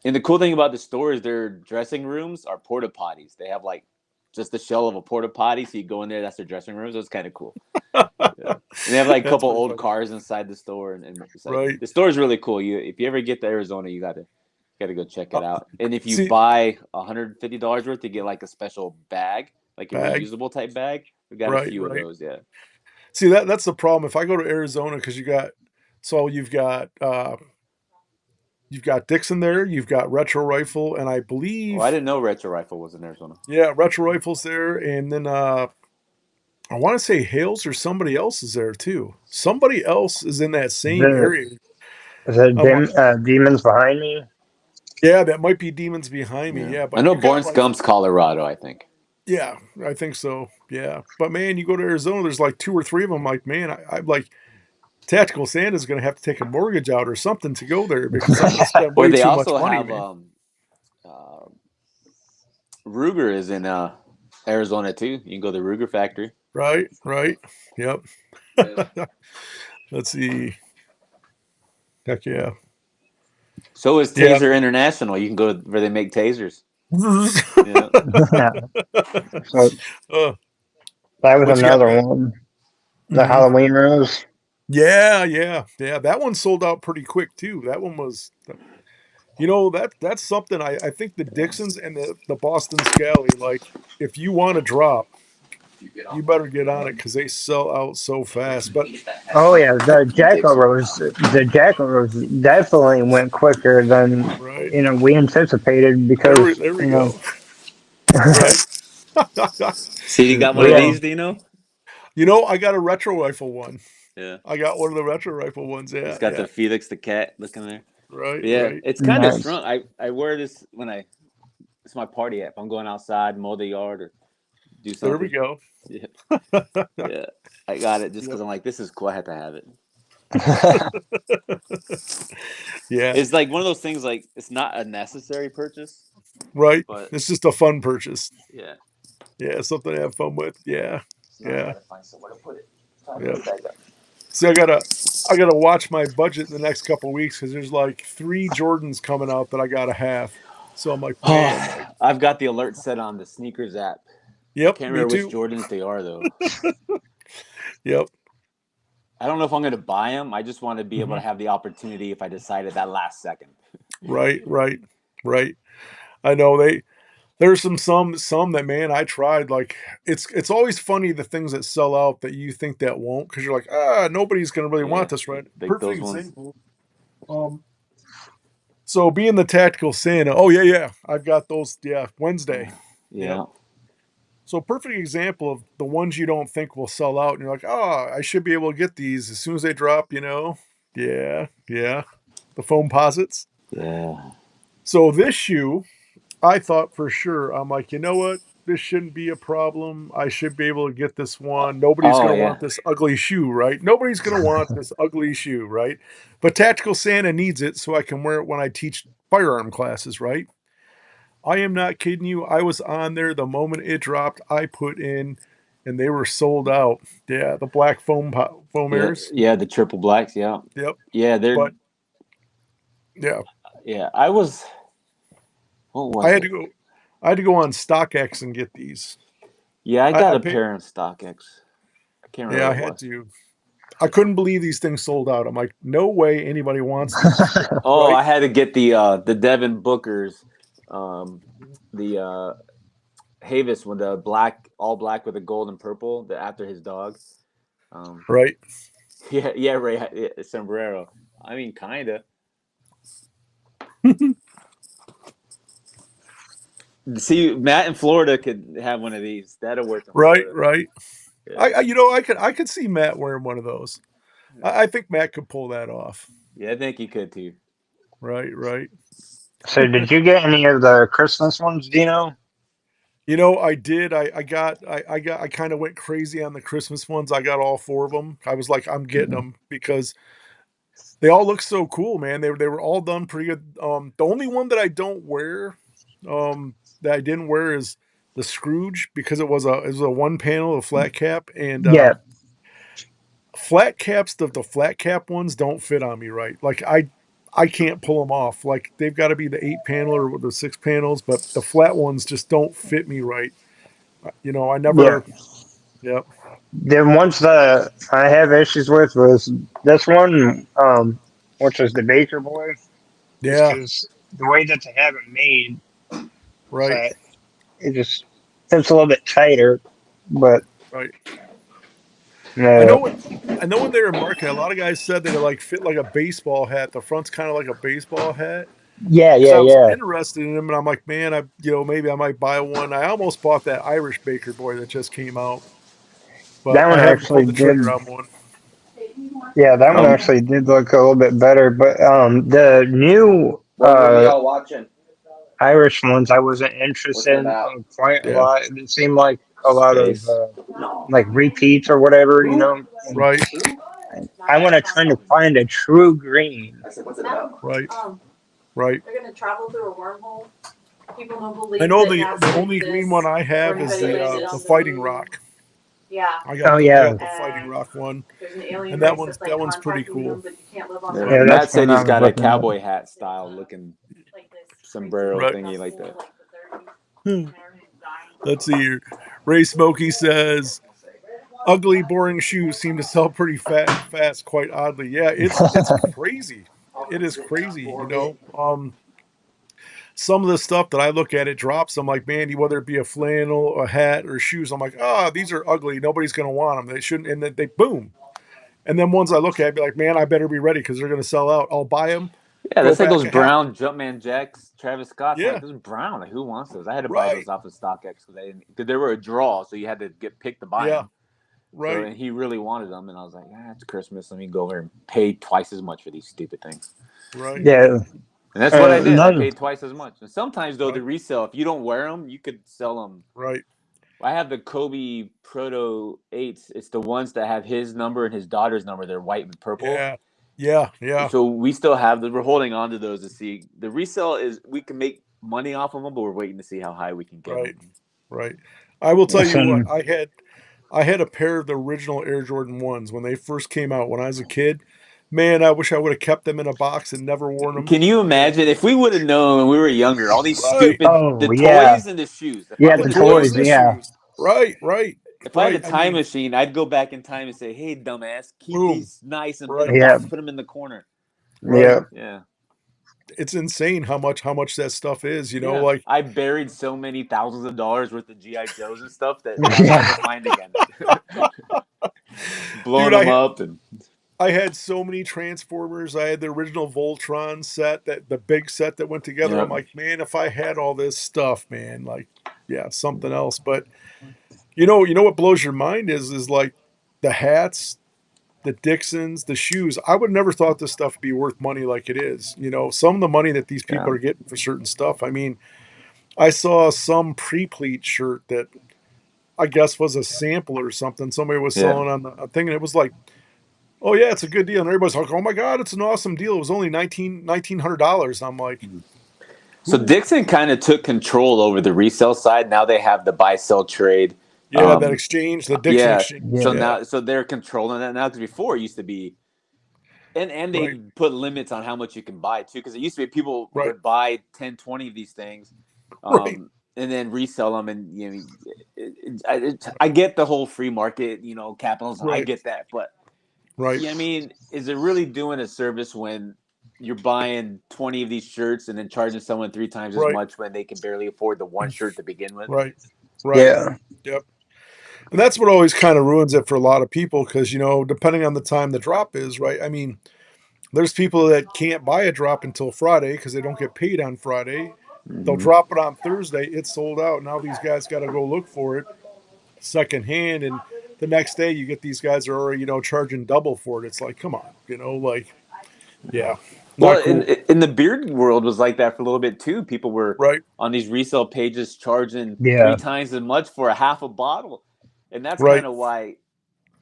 and the cool thing about the store is their dressing rooms are porta potties. They have like just the shell of a porta potty, so you go in there. That's their dressing room. So it's kind of cool. Yeah. And they have like a That's couple pretty old funny. cars inside the store, and it's like Right. the store is really cool. If you ever get to Arizona, you gotta go check it out. And if you See, buy $150 worth, you get like a special bag, like a bag. reusable type bag. We've got a Right, few of right. those. Yeah. See that's the problem. If I go to Arizona, because you've got Dixon there, you've got Retro Rifle, and I Well, I believe didn't know Retro Rifle was in Arizona. yeah, Retro Rifle's there, and then I want to say Hales or somebody else is there too. Somebody else is in that same The area. the I want, demons behind me. yeah, that might be Demons behind me. Yeah, Yeah, I but know you Born got like Scum's Colorado. I think. yeah, I think so. Yeah, but man, you go to Arizona, there's like two or three of them. Like man, I'm like Tactical Santa's going to have to take a mortgage out or something to go there because I'm going to spend Or way they too much also money, have man. uh, Ruger is in Arizona too. You can go to the Ruger factory. Right, right. Yep. Yeah. Let's see. Heck yeah. So is Yeah. Taser International. You can go where they make tasers. Yeah. Yeah. So uh, that was what you got, another man? one. The Hmm. Halloween rose. Yeah, yeah, yeah. That one sold out pretty quick too. That one was, that's something. I think the Dixons and the Boston Scally, like, if you want to drop, you better get on it because they sell out so fast. But Oh yeah, I, the Jackal Dixon. rose. The Jackal rose definitely went quicker than right we anticipated because there we go. Right. See, you got one we of had uh, these. Do you know? I got a retro rifle one. Yeah. I got one of the retro rifle ones. It's Yeah, got yeah. the Felix the cat looking there. Right, But yeah, right. it's kind of nice. strong. I wear this when it's my party app. I'm going outside, mow the yard, or do There we something. go. Yeah, yeah. I got it just because Yep. I'm like, this is cool. I have to have it. Yeah, It's like one of those things. Like it's not a necessary purchase, right. but It's just a fun purchase. yeah. Yeah, something to have fun with. Yeah, So now I yeah, gotta find somewhere to put it. So I put yeah. it back up. See, I gotta watch my budget in the next couple weeks because there's like 3 Jordans coming out that I gotta have. So I'm like, man, Oh, I've got the alert set on the sneakers app. Yep, Can't me remember which too. Jordans they are though. Yep. I don't know if I'm going to buy them. I just want to be able to Mhm. have the opportunity if I decide at that last second. Right, right, right. I know there's some that, man, I tried, like, it's always funny the things that sell out that you think that won't, because 'cause you're like, "Ah, nobody's gonna really want Yeah, this," right? like Perfect those ones. example, um, so being the tactical Santa, "Oh, yeah, yeah, I've got those, yeah, Wednesday." Yep. Yeah, So perfect example of the ones you don't think will sell out, and you're like, "Oh, I should be able to get these as soon as they drop," you know? Yeah, yeah. The foam posits. yeah. So this shoe, I thought for sure, I'm like, "You know what? This shouldn't be a problem. I should be able to get this one. Nobody's Oh gonna yeah, want this ugly shoe, right? Nobody's gonna want this ugly shoe, right?" But Tactical Santa needs it so I can wear it when I teach firearm classes, right? I am not kidding you. I was on there the moment it dropped. I put in, and they were sold out. Yeah, the black foam yeah, airs. yeah. The triple blacks. Yeah, Yep. yeah. They're But yeah, yeah. I was. What I was had to it? go. I had to go on StockX and get these. Yeah, I got I a paid. pair in StockX. I can't remember Yeah, I what it had was. to. I couldn't believe these things sold out. I'm like, no way anybody wants these, Oh, right? I had to get the Devin Booker's, um, the Havis with the black, all black with the gold and purple. The after his dog. Um, Right. yeah, yeah, Ray sombrero. I mean, kinda. See, Matt in Florida could have one of these. That'll work in Right, Florida. right. Yeah, I could see Matt wearing one of those. I think Matt could pull that off. yeah, I think he could too. Right, right. So, did you get any of the Christmas ones, Dino? I did. I kind of went crazy on the Christmas ones. I got all four of them. I was like, I'm getting them because they all look so cool, man. They were all done pretty good. The only one that I don't wear, that I didn't wear is the Scrooge because it was a one panel, a flat cap, and Yeah. flat caps. The flat cap ones don't fit on me right. Like I can't pull them off. Like they've got to be the 8 panel or the 6 panels, but the flat ones just don't fit me right. I Yeah. never. Yep. The ones that I have issues with was this one, which is the Baker Boy, just Yeah. because the way that they have it made, is Right. that it just fits a little bit tighter. But Right. I uh, know when I know when they were marketing, a lot of guys said that it like fit like a baseball hat. The front's kind of like a baseball hat. yeah, Because yeah, I was yeah, interested in them, and I'm like, man, maybe I might buy one. I almost bought that Irish Baker Boy that just came out, but that one I haven't actually pulled the did. trigger on one. Yeah, that one Um, actually did look a little bit better. But the new what are y'all watching? Irish ones, I wasn't What's interested it in about? quite a Yeah. lot. It seemed like a lot of Space. like repeats or whatever, you Who? know. And Right. I want to try to find a true green. I said, what's it about? Right. Right. They're gonna travel through a wormhole. People don't I believe know that the NASA only green one exists I or have is anybody landed the on the Fighting moon. Rock. Yeah. I Oh got the I yeah, got the Fighting And Rock one, there's an alien and that race one's that's like that one's pretty contacting cool. them, but you can't live on Yeah. yeah, Earth. Matt that's said one he's I was got a looking at. cowboy hat style looking Like this sombrero Right. thingy like that. like the 30s. Hmm. And everything's dying. Let's see here. Ray Smokey says ugly, boring shoes seem to sell pretty fast, quite oddly. Yeah, it's crazy. It is crazy, some of the stuff that I look at, it drops. I'm like, man, whether it be a flannel, a hat, or shoes, I'm like, these are ugly. Nobody's gonna want them. They shouldn't. And then they boom. And then ones I look at, be like, man, I better be ready because they're gonna sell out. I'll buy them, Yeah, go that's like back those a half. brown Jumpman Jacks, Travis Scott's. Like Yeah, those brown. Like who wants those? I had to buy right. those off of StockX because they were a draw, so you had to get picked to buy Yeah, them. So right, and he really wanted them, and I was like, it's Christmas. Let me go over and pay twice as much for these stupid things. right, Yeah, And that's what I did. I another. paid twice as much. And sometimes though, the right, resale, if you don't wear them, you could sell them. right. I have the Kobe Proto 8s. It's the ones that have his number and his daughter's number. They're white and purple. Yeah, yeah, yeah. So we still have we're holding on to those to see. The resale is we can make money off of them, but we're waiting to see how high we can get Right, them. right. I will tell you what. Listen, I had a pair of the original Air Jordan ones when they first came out when I was a kid. Man, I wish I would have kept them in a box and never worn them. Can you imagine if we would have known when we were younger all these Right. stupid oh the yeah, toys and the shoes? If I yeah, The would the have toys toys, and the known, yeah. shoes. Right, right, If I had a right. I time mean, machine, I'd go back in time and say, "Hey, dumbass, keep boom. these nice and in a Right, Yeah, box, put them in the corner." right. yeah. Yeah, It's insane how much that stuff is. yeah. Like, I buried so many thousands of dollars worth of GI Joes and stuff that I'll never Yeah. find again. Blowing dude, them up and I had so many Transformers. I had the original Voltron set, that the big set that went together. yeah, I'm like, man, if I had all this stuff, man, like, yeah, something else. But you know what blows your mind is like the hats, the Dixons, the shoes. I would never thought this stuff would be worth money like it is. Some of the money that these yeah, people are getting for certain stuff. I mean, I saw some pre-pleat shirt that I guess was a sample or something. Somebody was yeah. selling on the thing, and it was like, oh yeah, it's a good deal. And everybody's like, oh my god, it's an awesome deal. It was only $1,900. I'm like, So who? Dixon kind of took control over the resale side. Now they have the buy sell trade. Yeah, that exchange, the Dixon Yeah. exchange. So Yeah. Yeah, now, so they're controlling that now because before it used to be, and they right, put limits on how much you can buy too. Because it used to be people right, would buy 10, 20 of these things, right, and then resell them. And I get the whole free market, capitalism. I right, get that, but right, yeah, I mean, is it really doing a service when you're buying 20 of these shirts and then charging someone 3 times as right, much when they can barely afford the one shirt to begin with? right, right. Yeah. Yep. And that's what always kind of ruins it for a lot of people because, depending on the time the drop is, right? I mean, there's people that can't buy a drop until Friday because they don't get paid on Friday. They'll Mm-hmm. drop it on Thursday. It's sold out. Now these guys got to go look for it secondhand. And the next day you get these guys are already, charging double for it. It's like, come on, like, yeah, Well, not cool. in the beard world was like that for a little bit too. People were Right, on these resale pages charging three Yeah. times as much for a half a bottle, and that's right, kind of why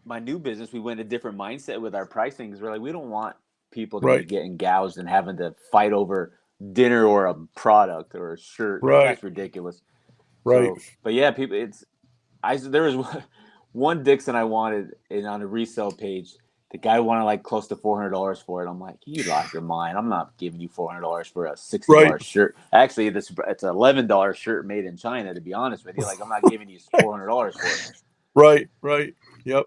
my new business we went a different mindset with our pricing because we're like we don't want people to be right, getting gouged and having to fight over dinner or a product or a shirt. Like right, that's ridiculous. right, So, but yeah, people, there was one Dixon I wanted on a resale page. The guy wanted like close to $400 for it. I'm like, you lost your mind. I'm not giving you $400 for a $60 right, shirt. Actually, it's an $11 shirt made in China. To be honest with you, like I'm not giving you $400 for it. right, right. Yep.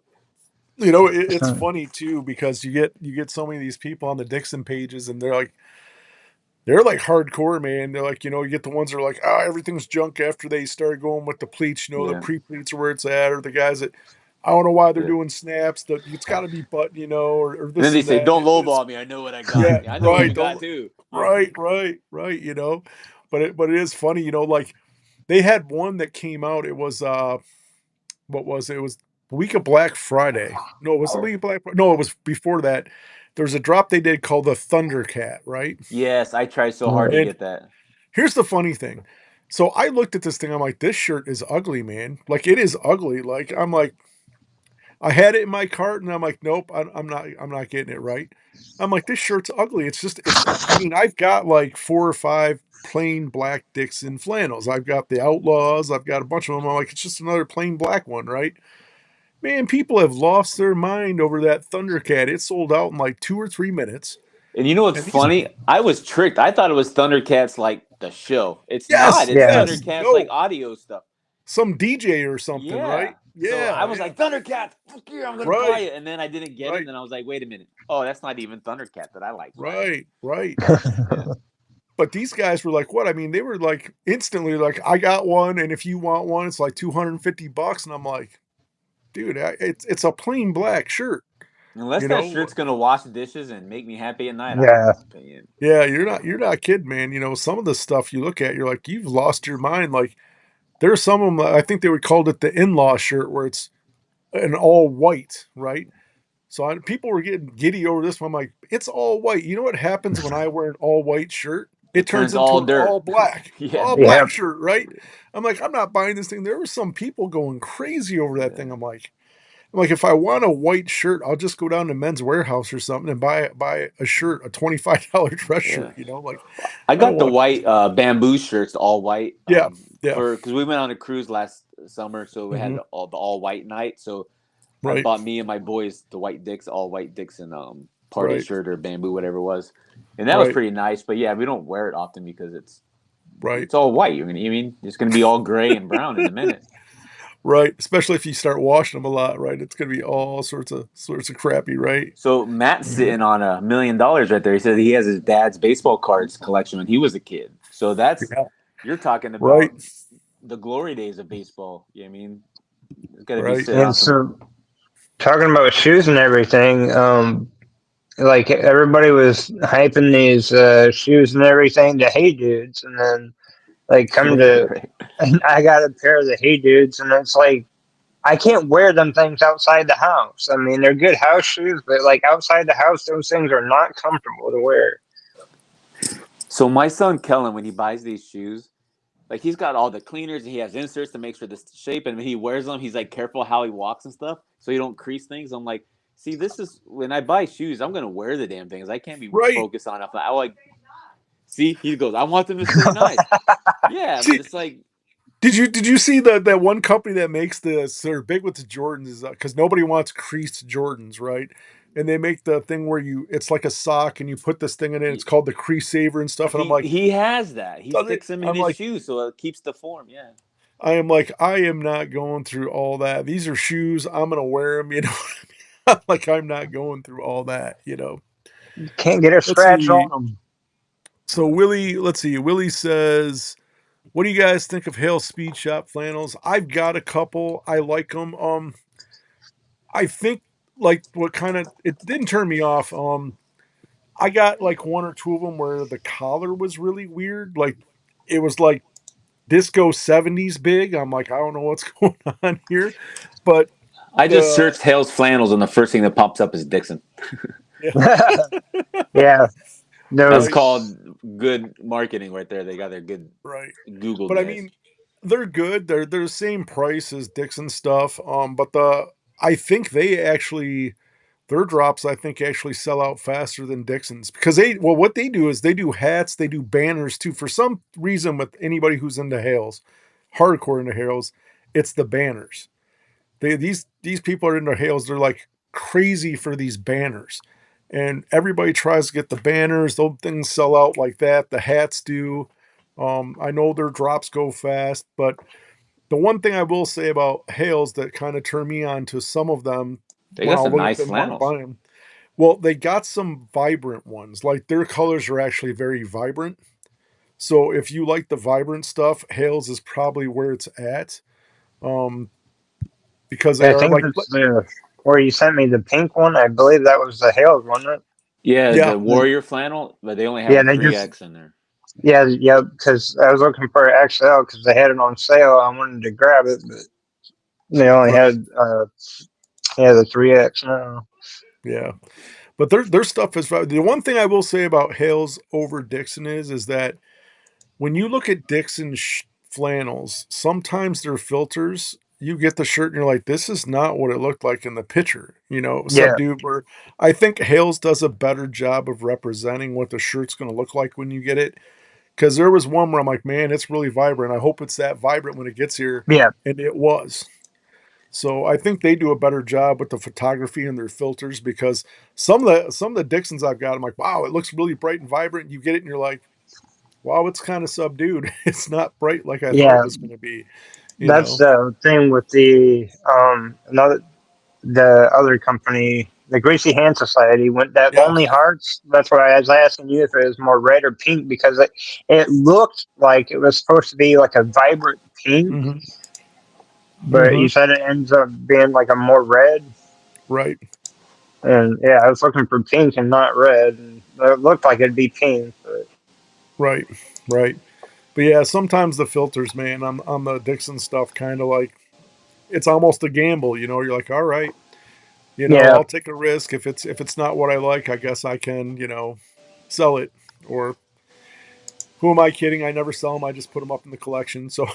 It's funny too because you get so many of these people on the Dixon pages and they're like hardcore, man. They're like, you get the ones that are like, everything's junk after they start going with the pleats, the Yeah, pre-pleats are where it's at, or the guys that I don't know why they're yeah. doing snaps, that it's gotta be button, or And then this they and say, that. "Don't lowball me. I know what I got. Yeah, Yeah, I know what right. you got Don't too." right, right, right, But it is funny, like they had one that came out, it was what was it? It was the week of Black Friday. No, it was the week of Black Friday. No, it was before that. There was a drop they did called the Thundercat, right? Yes, I tried so hard to Right. And get that. here's the funny thing. So I looked at this thing. I'm like, this shirt is ugly, man. Like it is ugly. Like I'm like, I had it in my cart, and I'm like, nope, I'm not. I'm not getting it right. I'm like, this shirt's ugly. It's just. It's. I mean, I've got like 4 or 5 plain black Dixon flannels. I've got the Outlaws. I've got a bunch of them. I'm like, it's just another plain black one, right? Man, people have lost their mind over that Thundercat. It sold out in like 2 or 3 minutes. And you know what's And these. funny? I was tricked. I thought it was Thundercats like the show. It's not. Yes, It's Yeah. yes, Thundercats like no, audio stuff. some DJ or something, Yeah. right? So I Yeah, was yeah, like, Thundercats, fuck yeah, I'm gonna buy right, it. And then I didn't get it. right, And then I was like, wait a minute. Oh, that's not even Thundercat that I like. right, right. Yeah. But these guys were like, what? I mean, they were like instantly like, I got one, and if you want one, it's like $250. And I'm like, dude, it's a plain black shirt, Unless you that know? shirt's gonna wash dishes and make me happy at night, I'm Yeah. paying. Yeah, you're not kidding, man. Some of the stuff you look at, you're like, you've lost your mind. Like there's some of them, I think they would called it the in-law shirt, where it's an all white, right? So people were getting giddy over this one. I'm like, it's all white. You know what happens when I wear an all white shirt? It It turns turns into all an dirt. all black, Yeah. all Yeah. black shirt, right? I'm like, I'm not buying this thing. There were some people going crazy over that thing. Yeah. I'm like, if I want a white shirt, I'll just go down to Men's Warehouse or something and buy a shirt, a $25 dress Yeah. shirt. Like I I don't got the want. white bamboo shirts, all white. Yeah, yeah, Because we went on a cruise last summer, so we had hmm the all white night. So I right, bought me and my boys the all white Dixon party right, shirt or bamboo, whatever it was, and that was right, pretty nice. But yeah, we don't wear it often because right. it's all white. You mean it's going to be all gray and brown in a minute. Right. Especially if you start washing them a lot, right? It's gonna be all sorts of crappy, right? So Matt's Mhm. sitting on $1 million right there. He said he has his dad's baseball cards collection when he was a kid. So that's Yeah. you're talking Right. about the glory days of baseball. You know what I mean? It's got to be Right. sitting on And some. so, talking about shoes and everything, like everybody was hyping these shoes and everything to Hey Dudes, and then like come Right, to, right. and I got a pair of the Hey Dudes, and it's like I can't wear them things outside the house. I mean, they're good house shoes, but like outside the house, those things are not comfortable to wear. So my son Kellen, when he buys these shoes, like he's got all the cleaners and he has inserts to make sure this shape, and when he wears them, he's like careful how he walks and stuff, so you don't crease things. I'm like, see, this is when I buy shoes, I'm gonna wear the damn things. I can't be Right. focused on it. I like, see, he goes, I want them to stay nice. Yeah, but See, it's like did you see that one company that makes they're big with the Jordans is because nobody wants creased Jordans, right? And they make the thing where it's like a sock and you put this thing in it. It's called the crease saver and stuff. And he has that. He sticks them in I'm his like, shoes so it keeps the form. Yeah. I am not going through all that. These are shoes. I'm gonna wear them. You know, like I'm not going through all that. You know. Can't get a Let's scratch on see. them. So Willie, let's see. Willie says, "What do you guys think of Hale Speed Shop flannels? I've got a couple. I like them. I think like what kind of it didn't turn me off. I got like one or two of them where the collar was really weird. Like it was like disco 70s big. I'm like, I don't know what's going on here. But I just the searched Hale's flannels, and the first thing that pops up is Dixon. yeah, Yeah, That's right, those. called good marketing right there. They got their good right. Google But I guys. mean, they're good. They're the same price as Dixon stuff. But I think they actually their drops I think actually sell out faster than Dixon's because what they do is they do hats, they do banners too. For some reason, with anybody who's into Hales, hardcore into Hales, it's the banners. These people are into Hales. They're like crazy for these banners, and everybody tries to get the banners. Those things sell out like that. The hats do. I know their drops go fast, but the one thing I will say about Hales that kind of turned me on to some of them They when got I was some looking at nice them flannels. buying them, well, they got some vibrant ones. Like their colors are actually very vibrant. So if you like the vibrant stuff, Hales is probably where it's at. Um, because they I are think like, that's the where you sent me the pink one. I believe that was the Hales, wasn't it? Yeah, yeah, the Warrior flannel, but they only have Yeah, a they three just X in there. yeah, because I was looking for XL because they had it on sale. I wanted to grab it, but they only right, had the 3X now. yeah. But their stuff is the one thing I will say about Hales over Dixon is that when you look at Dixon flannels, sometimes their filters, you get the shirt and you're like, this is not what it looked like in the picture, Yeah, subdued. Where I think Hales does a better job of representing what the shirt's going to look like when you get it. Because there was one where I'm like, man, it's really vibrant. I hope it's that vibrant when it gets here. yeah, And it was. So I think they do a better job with the photography and their filters because some of the Dixons I've got, I'm like, wow, it looks really bright and vibrant. You get it and you're like, wow, it's kind of subdued. It's not bright like I thought it yeah. was going to be, you That's know. the thing with the other company, the Greasy Hand Society, went that Yeah. Lonely Hearts. That's why I was asking you if it was more red or pink because it looked like it was supposed to be like a vibrant pink, Hmm. but Hmm. you said it ends up being like a more red. Right. And yeah, I was looking for pink and not red, and it looked like it'd be pink. But Right. Right. But yeah, sometimes the filters, man, on the Dixon stuff, kind of like it's almost a gamble. You're like, all right, yeah, I'll take a risk if it's not what I like. I guess I can, sell it. Or who am I kidding? I never sell them. I just put them up in the collection. So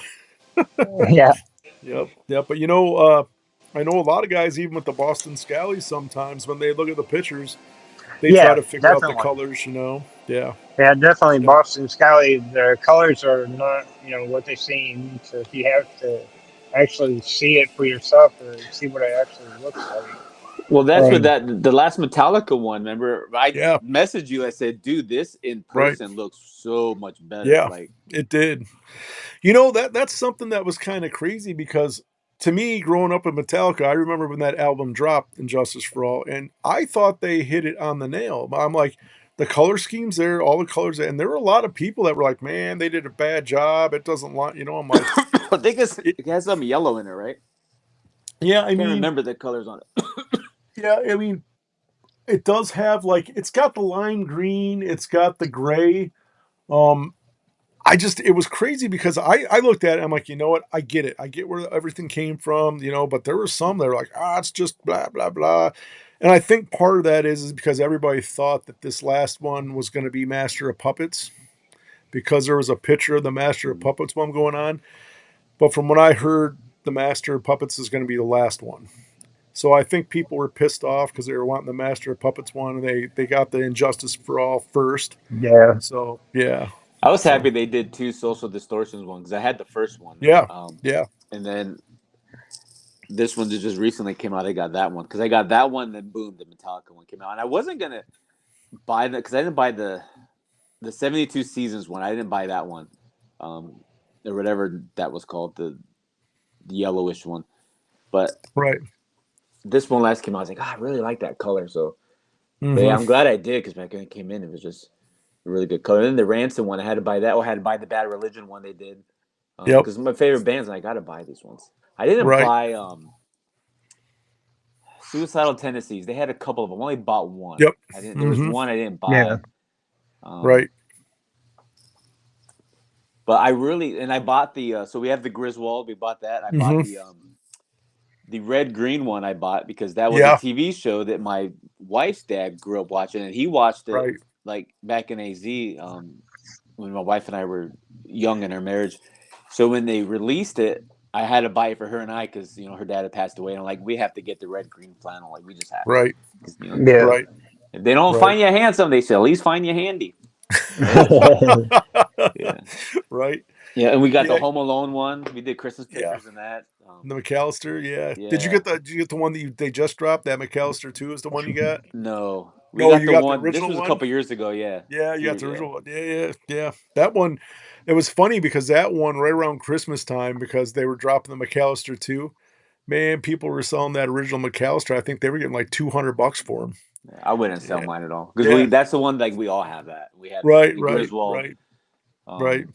yeah, yep, yep. But I know a lot of guys, even with the Boston Scallies, sometimes when they look at the pictures, they try yeah, to figure out the definitely. colors. Yeah, Yeah, definitely. yep. Boston Scally, their colors are not, what they seem. So if you have to actually see it for yourself to see what it actually looks like. Well, that's what And that the last Metallica one. Remember, I Yeah, messaged you. I said, "Dude, this in right. person looks so much better." Yeah, Like, it did. That's something that was kind of crazy because to me, growing up with Metallica, I remember when that album dropped, Injustice for All, and I thought they hit it on the nail. But I'm like, the color schemes there, all the colors, and there were a lot of people that were like, "Man, they did a bad job. It doesn't like," I'm like, I think it, it has some yellow in it, right? yeah, I Can't mean, remember the colors on it. yeah, I mean, it does have like it's got the lime green, it's got the gray. Um, it was crazy because I looked at it, I'm like, you know what? I get it. I get where everything came from, but there were some that were like, it's just blah, blah, blah. And I think part of that is because everybody thought that this last one was going to be Master of Puppets because there was a picture of the Master of Puppets one going on. But from what I heard, the Master of Puppets is going to be the last one. So I think people were pissed off because they were wanting the Master of Puppets one, and they got the Injustice for All first. Yeah. So yeah, I was so happy they did 2 Social Distortions one because I had the first one, yeah, yeah, and then this one just recently came out. I got that one because I got that one. Then boom, the Metallica one came out, and I wasn't gonna buy that because I didn't buy the 72 Seasons one. I didn't buy that one, or whatever that was called, the yellowish one. But right. this one last came out. I was like, I really like that color. So, but yeah, Hmm. I'm glad I did because back when it came in, it was just a really good color. And then the Ransom one, I had to buy that. Or I had to buy the Bad Religion one they did Yep. because my favorite bands, and I got to buy these ones. I didn't Right. buy Suicidal Tendencies. They had a couple of them. I only bought one. Yep. I didn't. There was Hmm. one I didn't Yeah. buy. Um, Right. but I really and I bought the. So we have the Griswold. We bought that. I bought Hmm. the red green one. I bought because that was a Yeah. TV show that my wife's dad grew up watching, and he watched it Right. like back in AZ when my wife and I were young in our marriage. So when they released it, I had to buy it for her and I because her dad had passed away, and I'm like, we have to get the red green flannel. Like we just have to. Right. 'Cause, Yeah. Right. if they don't Right. find you handsome, they say at least find you handy. Yeah, Right. yeah, and we got the Yeah. Home Alone one. We did Christmas Yeah. pictures in that. The McAllister. Yeah. Yeah, Did you get the one they just dropped? That McAllister 2 is the one you got? no, we No, got you the got the one. This original was a one? couple years ago. Yeah, Yeah, you got the yeah. original one. Yeah, yeah, yeah. That one, it was funny because that one right around Christmas time because they were dropping the McAllister 2. Man, people were selling that original McAllister. I think they were getting like $200 for them. I wouldn't sell Yeah. mine at all because we. Yeah. That's the one like we all have that. We have Right, the right, Griswold. right, right. Um,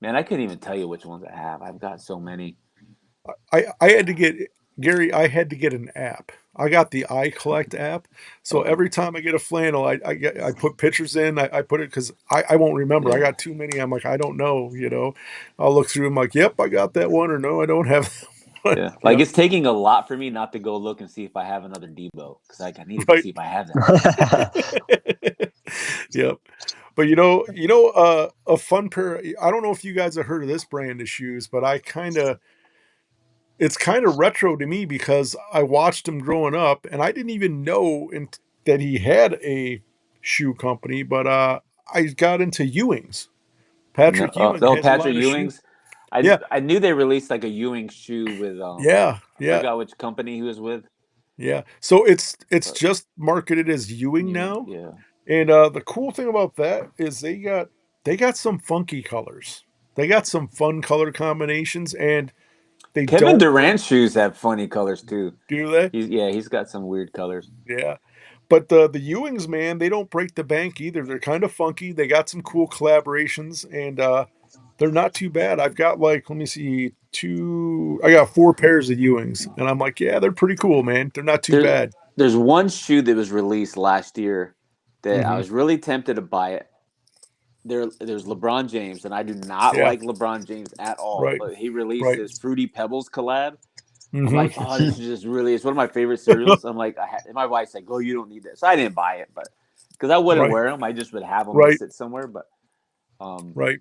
man, I couldn't even tell you which ones I have. I've got so many. I had to get Gary. I had to get an app. I got the iCollect app, so Okay. every time I get a flannel, I put pictures in. I put it because I won't remember. I Yeah. got too many. I'm like I don't know. I'll look through. I'm like, yep, I got that one, or no, I don't have that one. Yeah, like it's taking a lot for me not to go look and see if I have another Debo because like I need to go Right. see if I have that one. Yep. But a fun pair. I don't know if you guys have heard of this brand of shoes, but it's kind of retro to me because I watched him growing up, and I didn't even know that he had a shoe company. But I got into Ewings. No, Patrick Ewing oh, has a Patrick lot of shoe. Ewing's. I Yeah, I knew they released like a Ewing shoe with yeah, I yeah, forgot which company he was with, yeah. So it's but just marketed as Ewing Ewing, now. yeah. And the cool thing about that is they got some funky colors. They got some fun color combinations, and they Kevin don't break. Durant's shoes have funny colors too. Do they? He's got some weird colors. Yeah. But the Ewings, man, they don't break the bank either. They're kind of funky. They got some cool collaborations, and they're not too bad. I've got like, let me see, I got 4 pairs of Ewings, and I'm like, yeah, they're pretty cool, man. They're not too There, bad. there's one shoe that was released last year that I Hmm. was really tempted to buy it. There's LeBron James, and I do not Yeah. like LeBron James at all. Right. But he released Right. his Fruity Pebbles collab. I'm Hmm. like, oh, this is just really. It's one of my favorite cereals. I'm like, and my wife's like, oh, you don't need this. So I didn't buy it, but because I wouldn't Right. wear them, I just would have them to Right. sit somewhere. Um, Right.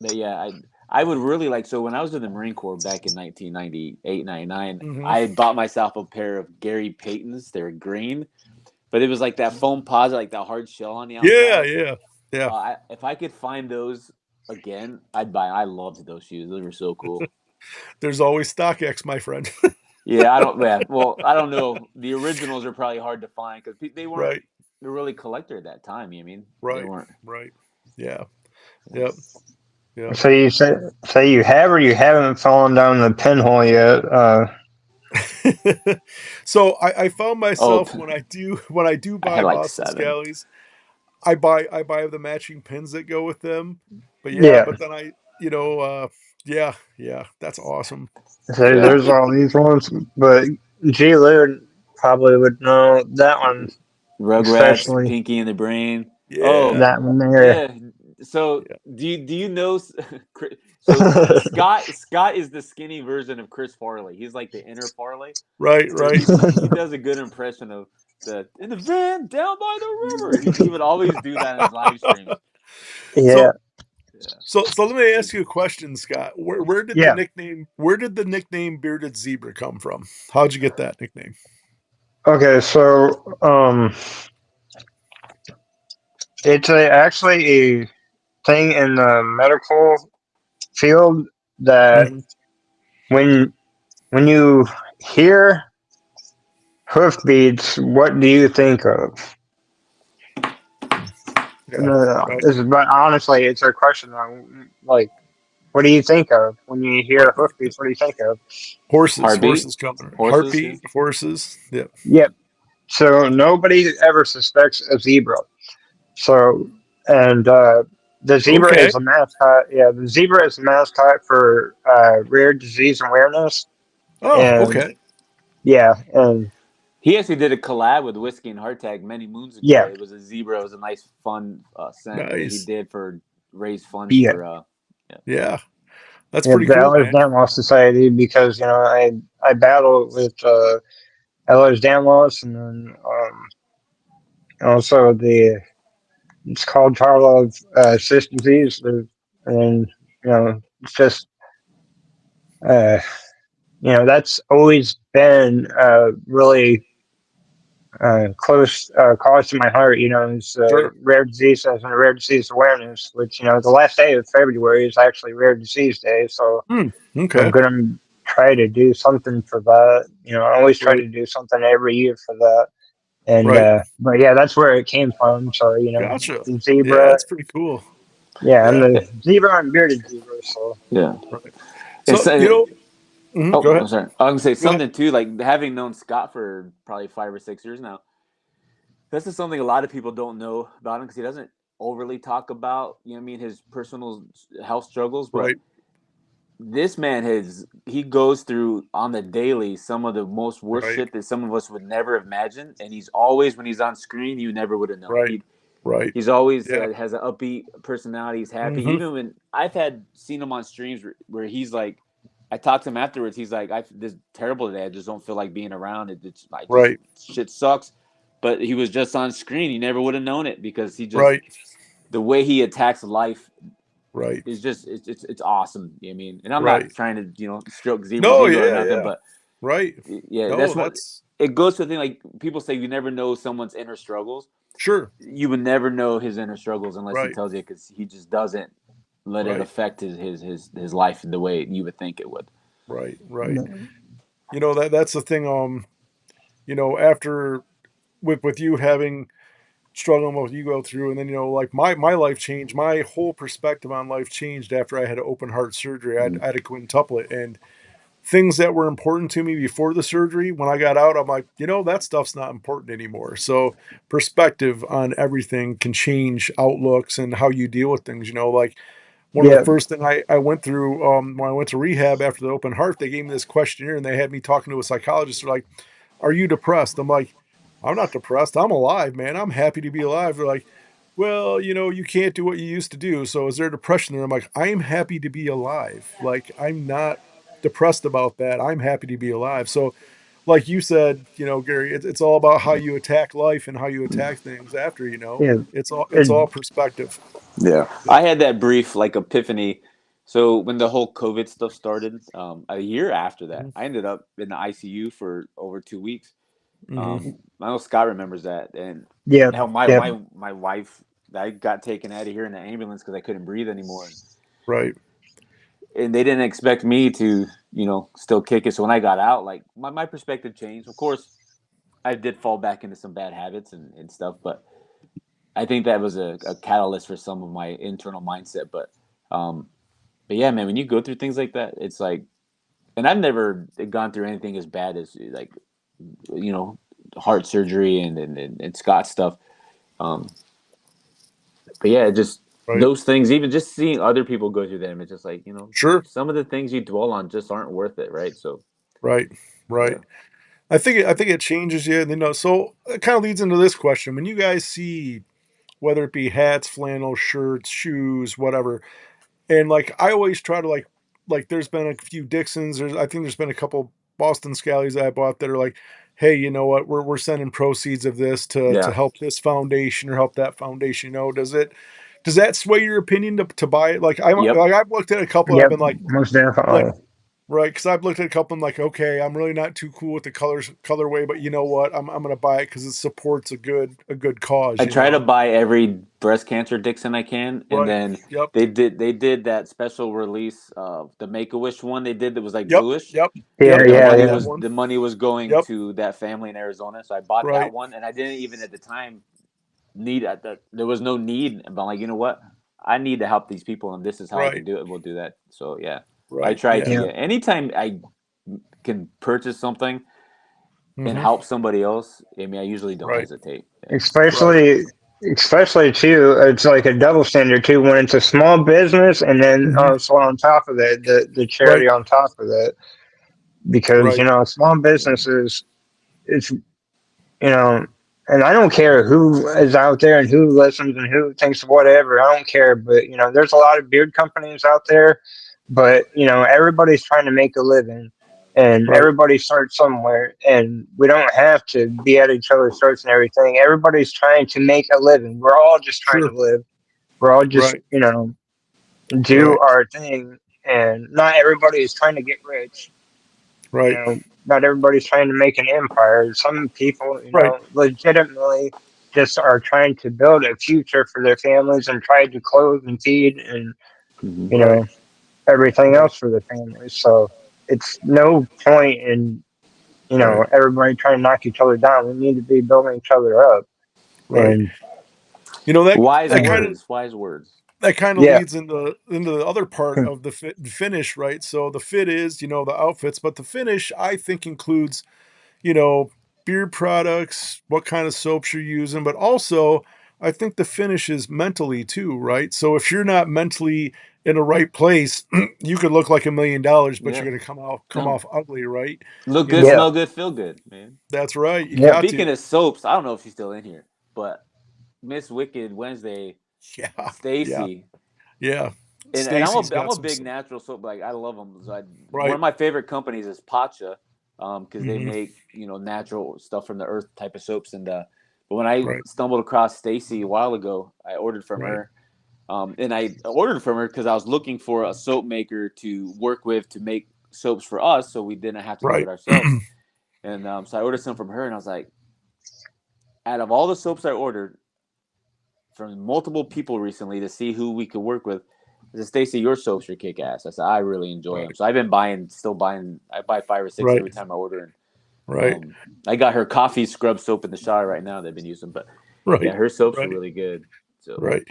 but yeah, I would really like. So when I was in the Marine Corps back in 1998, 99, Hmm. I had bought myself a pair of Gary Paytons. They're green, but it was like that foam posit, like that hard shell on the Yeah. outside. Yeah. Yeah. If I could find those again, I'd buy. I loved those shoes; those were so cool. There's always StockX, my friend. Yeah, I don't. Yeah, well, I don't know. The originals are probably hard to find because they weren't Right. really collector at that time. You mean they Right. weren't? Right. Yeah. Yeah. Yep. Yeah. So you say you have or you haven't fallen down the pinhole yet? So I found Oh, myself when I do I had buy like Boston 7. Scallies, I buy the matching pins that go with them. But yeah, Yeah. but then yeah, that's awesome. So Yeah. there's all these ones, but G. Lou probably would know that one, Rugrats, especially Pinky and the Brain. Oh, Yeah. that one there. yeah. So Yeah. do you know? So Scott is the skinny version of Chris Farley. He's like the inner Farley. Right, So right. he does a good impression of the in the van down by the river. He would always do that in his live streams. Yeah, So Yeah. so let me ask you a question, Scott. yeah. Where did the nickname Bearded Zebra come from? How'd you get that nickname? Okay, so it's actually a thing in the medical field that Mhm. when you hear hoofbeats, what do you think of? Yeah. Right. But honestly, it's a question on like, what do you think of when you hear Right. hoofbeats? What do you think of? Heartbeat, Horses come horses. Yeah. heartbeat, horses. Yeah. Yep. So nobody ever suspects a zebra. So and the zebra Okay. is a mascot. Yeah, the zebra is a mascot for rare disease awareness. Oh, And okay. yeah, and He actually did a collab with Whiskey and Hardtack many moons ago. yeah, It was a zebra. It was a nice, fun scent that he Nice. did for raise funds yeah, for. Yeah. Yeah. That's yeah. pretty The cool, Ehlers man. Danlos Society because I battle with Ehlers Danlos and then also the it's called Charlo cyst disease. And it's just uh, that's always been really close cause to my heart. Is Sure. rare disease and rare disease awareness, which the last day of February is actually Rare Disease Day. So Hmm. I'm Okay. gonna try to do something for that. I always try Right. to do something every year for that. And Right. but yeah, that's where it came from. So Gotcha. the Yeah, zebra. that's pretty cool. Yeah, I'm Yeah. the zebra and bearded zebra. So Yeah. Right. And So, so, go oh, I'm ahead. sorry. I was gonna say Go ahead. something too. Like having known Scott for probably 5 or 6 years now, this is something a lot of people don't know about him because he doesn't overly talk about, what I mean, his personal health struggles. But Right. this man he goes through on the daily some of the most worst Right. shit that some of us would never imagine. And he's always, when he's on screen, you never would have known. Right. Right. He's always Yeah. has an upbeat personality. He's happy. Hmm. Even when I've had seen him on streams where he's like, I talked to him afterwards. He's like, this is terrible today. I just don't feel like being around it. I just Right. shit sucks. But he was just on screen. You never would have known it because Right. the way he attacks life Right. is just it's awesome. I mean, and I'm not Right. trying to stroke Zebra's No, ego or yeah, nothing, yeah. but Right. yeah, No, that's what that's it goes to the thing. Like people say, you never know someone's inner struggles. sure. You would never know his inner struggles unless he Right. tells you, because he just doesn't let it Right. affect his life the way you would think it would. Right. Right. That's the thing. After with you having struggling with what you go through, and then like my life changed. My whole perspective on life changed after I had an open heart surgery. Mm. I had a quintuplet, and things that were important to me before the surgery, when I got out, I'm like, that stuff's not important anymore. So perspective on everything can change outlooks and how you deal with things. Like one of the yeah, first thing I went through when I went to rehab after the open heart, they gave me this questionnaire and they had me talking to a psychologist. They're like, "Are you depressed?" I'm like, "I'm not depressed. I'm alive, man. I'm happy to be alive." They're like, "Well, you can't do what you used to do. So is there depression there?" I'm like, "I am happy to be alive. Like I'm not depressed about that. I'm happy to be alive." So like you said, Gary, it's all about how you attack life and how you attack things after, yeah. it's It, all perspective. Yeah, Yeah. I had that brief like epiphany. So when the whole COVID stuff started, a year after that, Mhm. I ended up in the ICU for over 2 weeks. Mhm. I know Scott remembers that, and yeah, hell, my yeah, my my wife, I got taken out of here in the ambulance because I couldn't breathe anymore, Right. and they didn't expect me to, still kick it. So when I got out, like my perspective changed. Of course, I did fall back into some bad habits and stuff, but I think that was a catalyst for some of my internal mindset. But But yeah, man, when you go through things like that, it's like, and I've never gone through anything as bad as like, heart surgery and Scott stuff. Um, but yeah, just Right. those things, even just seeing other people go through them, it's just like, Sure. some of the things you dwell on just aren't worth it, right? So Right. yeah, Right. I think it changes you, and so it kind of leads into this question. When you guys see, whether it be hats, flannel, shirts, shoes, whatever, and like I always try to like there's been a few Dixons, I think there's been a couple Boston Scallies that I bought that are like, hey, you know what, we're sending proceeds of this to yeah, help this foundation or help that foundation. Does that sway your opinion to buy it? yep. I've looked at a couple and I've Yep, been most like definitely. right, because I've looked at a couple and like, okay, I'm really not too cool with the colorway, but you know what, I'm gonna buy it because it supports a good cause. I try to buy every breast cancer Dixon I can, and Right. then Yep. they did that special release of the Make a Wish one they did that was like Yep. bluish. Yep. Yeah, Yep. And the I yeah, got money yeah. that was one. the money was going Yep. to that family in Arizona, so I bought that Right. one, and I didn't even at the time need there was no need, but I'm like, you know what, I need to help these people, and this is how I can Right. do it. We'll do that. So yeah, I Right. try to, Yeah. Yeah. yeah. Anytime I can purchase something and Hmm. help somebody else, I mean, I usually don't Right. hesitate. Yeah. Right. Especially too, it's like a double standard too when it's a small business and then Hmm. also on top of it, the Right. charity on top of it. Because, Right. small businesses, it's, you know, and I don't care who is out there and who listens and who thinks whatever. I don't care. But, there's a lot of beard companies out there, but, everybody's trying to make a living and Right. everybody starts somewhere. And we don't have to be at each other's throats and everything. Everybody's trying to make a living. We're all just trying to Sure. live. We're all just, Right. do Right. our thing. And not everybody is trying to get rich. Right. Not everybody's trying to make an empire. Some people, Right. legitimately just are trying to build a future for their families and try to clothe and feed and, Hmm. you Right. know, everything Right. else for their families. So it's no point in, Right. everybody trying to knock each other down. We need to be building each other up. Right. And, You know that Wise that kind of words, wise words. that kind of yeah, leads into the other part of the finish, right? So the fit is, the outfits, but the finish I think includes, you know, beard products, what kind of soaps you're using, but also I think the finish is mentally too, right? So if you're not mentally in the right place, you could look like $1 million, but you're Yeah. going to come No. off ugly, right? Look You good, yeah, know, smell good, feel good, man. that's right. You yeah. got Speaking to. of soaps, I don't know if she's still in here, but Miss Wicked Wednesday, Yeah. Yeah. Stacy, Yeah. and I'm Stacy's a got I'm a some big stuff. natural soap. Like I love them. So one Right. of my favorite companies is Pacha, because they Hmm. make natural stuff from the earth type of soaps. And but when I Right. stumbled across Stacy a while ago, I ordered from Right. her. And I ordered from her because I was looking for a soap maker to work with to make soaps for us, so we didn't have to do it Right. ourselves. And so I ordered some from her, and I was like, out of all the soaps I ordered from multiple people recently to see who we could work with, I said, Stacy, your soaps are kick ass. I said, I really enjoy them. Right. So I've been still buying. I buy 5 or 6 Right. every time I order. And Right. I got her coffee scrub soap in the shower right now. They've been using, but yeah, Right. her soaps are Right. really good. So Right.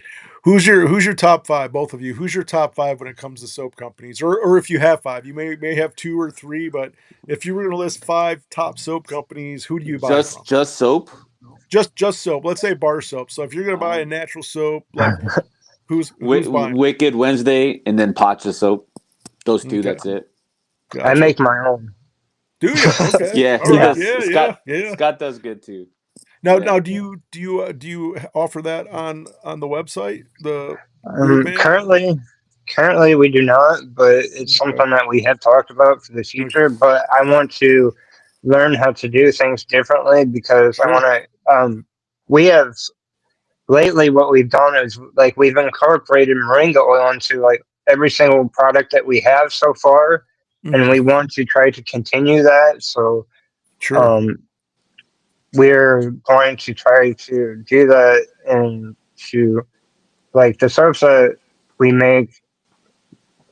Who's your top five, both of you? Who's your top five when it comes to soap companies? Or if you have five, you may have two or three, but if you were going to list five top soap companies, who do you buy from? just soap. Just soap. Let's say bar soap. So if you're going to buy a Um, natural soap, like who's buying? Wicked Wednesday and then Pacha soap. Those two. Okay, That's it. I gotcha. make my own. Do you? Okay. Yeah, All he right. Yeah. does. Yeah. Yeah. Scott Yeah. Scott does good too. Now, Yeah. now, do you offer that on the website, the Beard Man? Currently we do not, but it's Okay. something that we have talked about for the Okay. future. But I want to learn how to do things differently because I Sure. want to. We have lately what we've done is like we've incorporated moringa oil into like every single product that we have so far, and Hmm. we want to try to continue that. So Sure. um, we're going to try to do that and to like the soaps that we make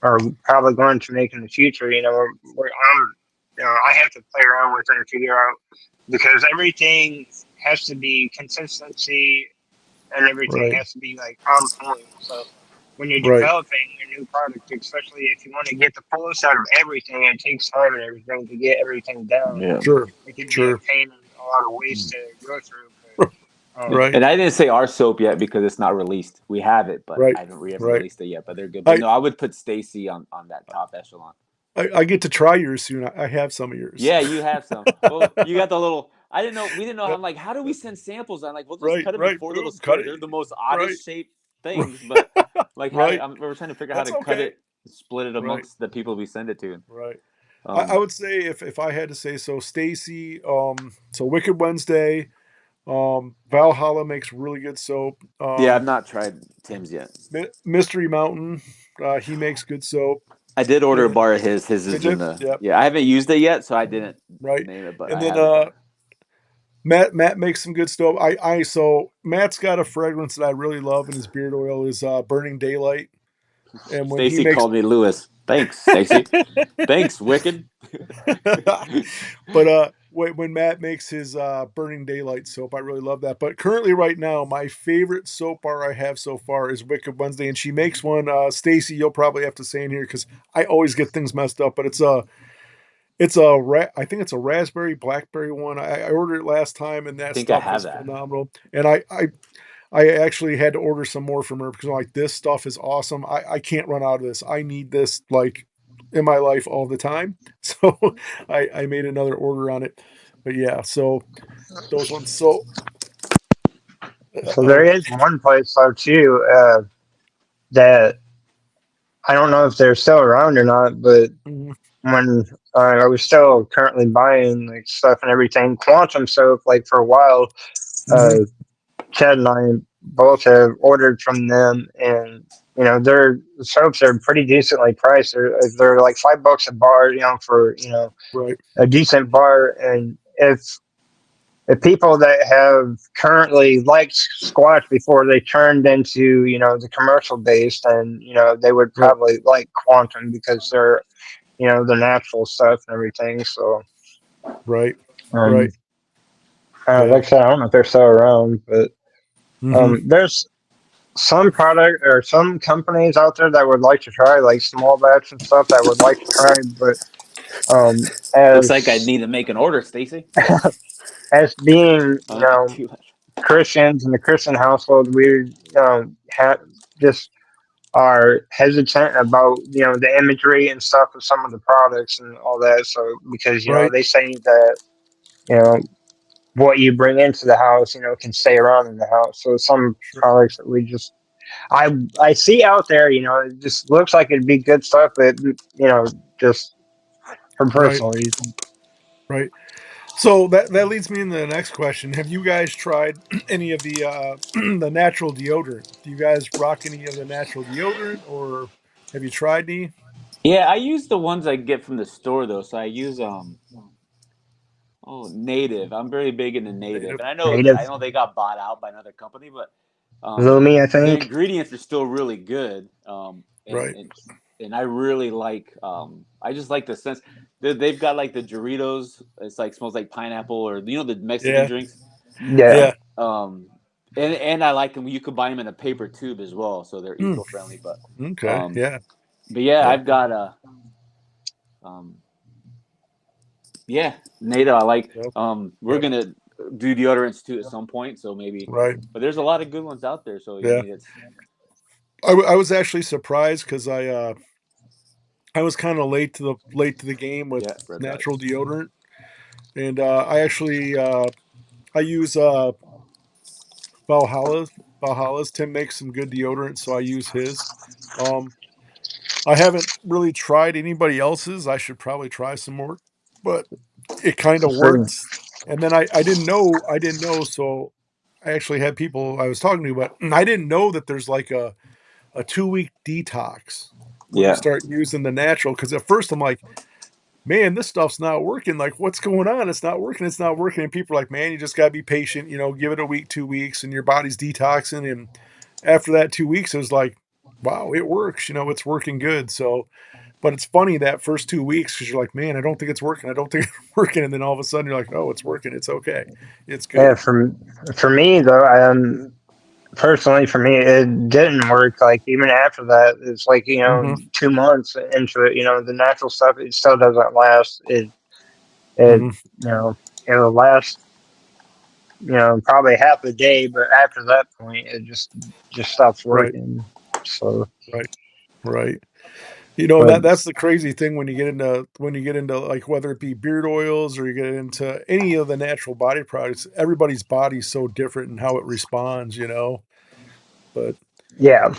are probably going to make in the future. I have to play around with it and figure out because everything has to be consistency and everything Right. has to be like on point. So when you're Right. developing a new product, especially if you want to get the fullest out of everything, it takes time and everything to get everything down. Yeah. Sure. It can be a Sure. pain and a lot of ways to go through. But Right. And I didn't say our soap yet because it's not released. We have it, but Right. I haven't Right. released it yet. But they're good. But I no, I would put Stacy on that top echelon. I get to try yours soon. I have some of yours. Yeah, you have some. Well, you got the little. I didn't know. We didn't know. Yep. I'm like, how do we send samples? I'm like, we'll just Right. cut them in Right. 4 little Boom. Cut squares. it. They're the most Right. oddest shaped things, but like, how Right. we're trying to figure out That's how to cut okay. it, split it Right. amongst the people we send it to. Right. I would say if I had to say so, Stacy, so Wicked Wednesday, Valhalla makes really good soap. Yeah, I've not tried Tim's yet. Mystery Mountain, he makes good soap. I did order a Yeah. bar of his. His Did is you? in the. Yep. Yeah, I haven't used it yet, so I didn't Right. name it, but And I then have a bar. Matt makes some good stuff. So Matt's got a fragrance that I really love, and his beard oil is Burning Daylight. And when Stacy called me Lewis. Thanks, Stacy. Thanks, Wicked. But when Matt makes his Burning Daylight soap, I really love that. But currently, right now, my favorite soap bar I have so far is Wicked Wednesday, and she makes one. Stacy, you'll probably have to say in here because I always get things messed up. But I think it's a raspberry blackberry one. I ordered it last time, and I that think I stuff have is that. phenomenal. And I actually had to order some more from her because I'm like, this stuff is awesome. I can't run out of this. I need this like in my life all the time. So I made another order on it. But yeah, so those ones. So there is one place though too that I don't know if they're still around or not, but when I was still currently buying like stuff and everything, Quantum Soap, like for a while, Chad and I both have ordered from them, and their soaps are pretty decently priced. They're like $5 a bar, for right, a decent bar. And if people that have currently liked Squatch before they turned into the commercial based, then they would right, probably like Quantum because they're the natural stuff and everything. So right, um, right. Yeah. like I said, I don't know if they're still around, but Mhm. there's some product or some companies out there that would like to try, like small batch and stuff that would like to try, but Looks like I as need to make an order, Stacy. as being Too much. Christians in the Christian household, we just are hesitant about the imagery and stuff of some of the products and all that. So because Right. they say that what you bring into the house can stay around in the house. So some Sure. products that we just I see out there, it just looks like it'd be good stuff, but just for personal reasons. Right. So that leads me into the next question. Have you guys tried any of the the natural deodorant? Do you guys rock any of the natural deodorant, or have you tried any? Yeah, I use the ones I get from the store though. So I use Native. I'm very big into Native, Native. and Native I know they got bought out by another company, but Lumi, I the think. ingredients are still really good. And Right. and I really like. I just like the sense. They've got like the Doritos. It's like smells like pineapple, or the Mexican Yeah. drinks. Yeah. Yeah. And I like them. You could buy them in a paper tube as well, so they're Hmm. eco friendly. Okay. Yeah. But yeah, Yeah. I've got yeah, Native. I like. Yep. We're Yep. gonna do deodorants too at some point, so maybe. Right. But there's a lot of good ones out there. So I Yeah. mean, it's I was actually surprised because I was kind of late to the game with Red natural Lights. deodorant, and I use Valhalla's. Tim makes some good deodorant, so I use his. Um, I haven't really tried anybody else's. I should probably try some more, but it kind of So, works. And then I didn't know. So I actually had people I was talking to, but I didn't know that there's like a 2 week detox when you Yeah. start using the natural. Because at first I'm like, man, this stuff's not working. Like, what's going on? It's not working. It's not working. And people are like, man, you just gotta be patient. Give it a week, 2 weeks, and your body's detoxing. And after that 2 weeks, it was like, wow, it works. It's working good. So, but it's funny that first 2 weeks because you're like, man, I don't think it's working. I don't think it's working. And then all of a sudden you're like, oh, it's working. It's okay. It's yeah, good. for me though, personally for me, it didn't work. Like even after that, it's like, you know, Mhm. 2 months into it, you know, the natural stuff, it still doesn't last. It Mhm. you know, it'll last, you know, probably half a day, but after that point, it just stops Right. working. So, Right. Right. You know, and but that's the crazy thing when you get into like whether it be beard oils or you get into any of the natural body products, everybody's body's so different in how it responds, you know. But yeah.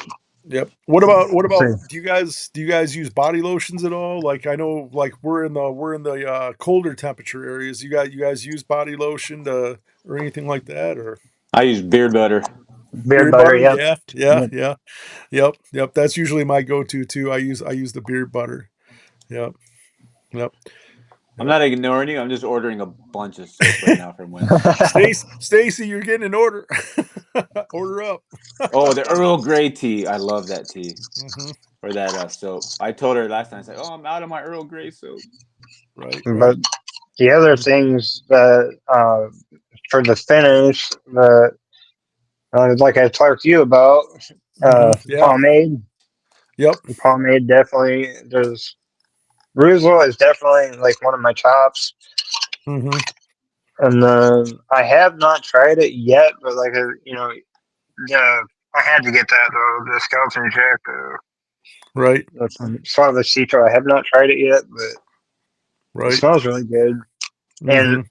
yep. What about So, do you guys use body lotions at all? Like I know like we're in the colder temperature areas. You guys use body lotion to or anything like that or I use beard butter. beard beard butter, butter? yep. Yeah. Yeah. Yep. Yeah. Yep. Yep. That's usually my go-to too. I use the beard butter. Yep. Yep. I'm Yep. not ignoring you. I'm just ordering a bunch of soap right now from Winners. Stacy, you're getting an order. Order up. Oh, the Earl Grey tea. I love that tea Mhm. or that soap. I told her last time. I said, "Oh, I'm out of my Earl Grey soap." Right, right. But the other Mhm, things that, for the finish, the like I talked to you about, yeah. pomade. Yep. Pomade definitely. There's Ruzal is definitely like one of my tops, Mhm. and then I have not tried it yet, but like you know, I had to get that though. The Skeleton Jack, Right, that's Suave Citro. I have not tried it yet, but it right. smells really good, and Mhm.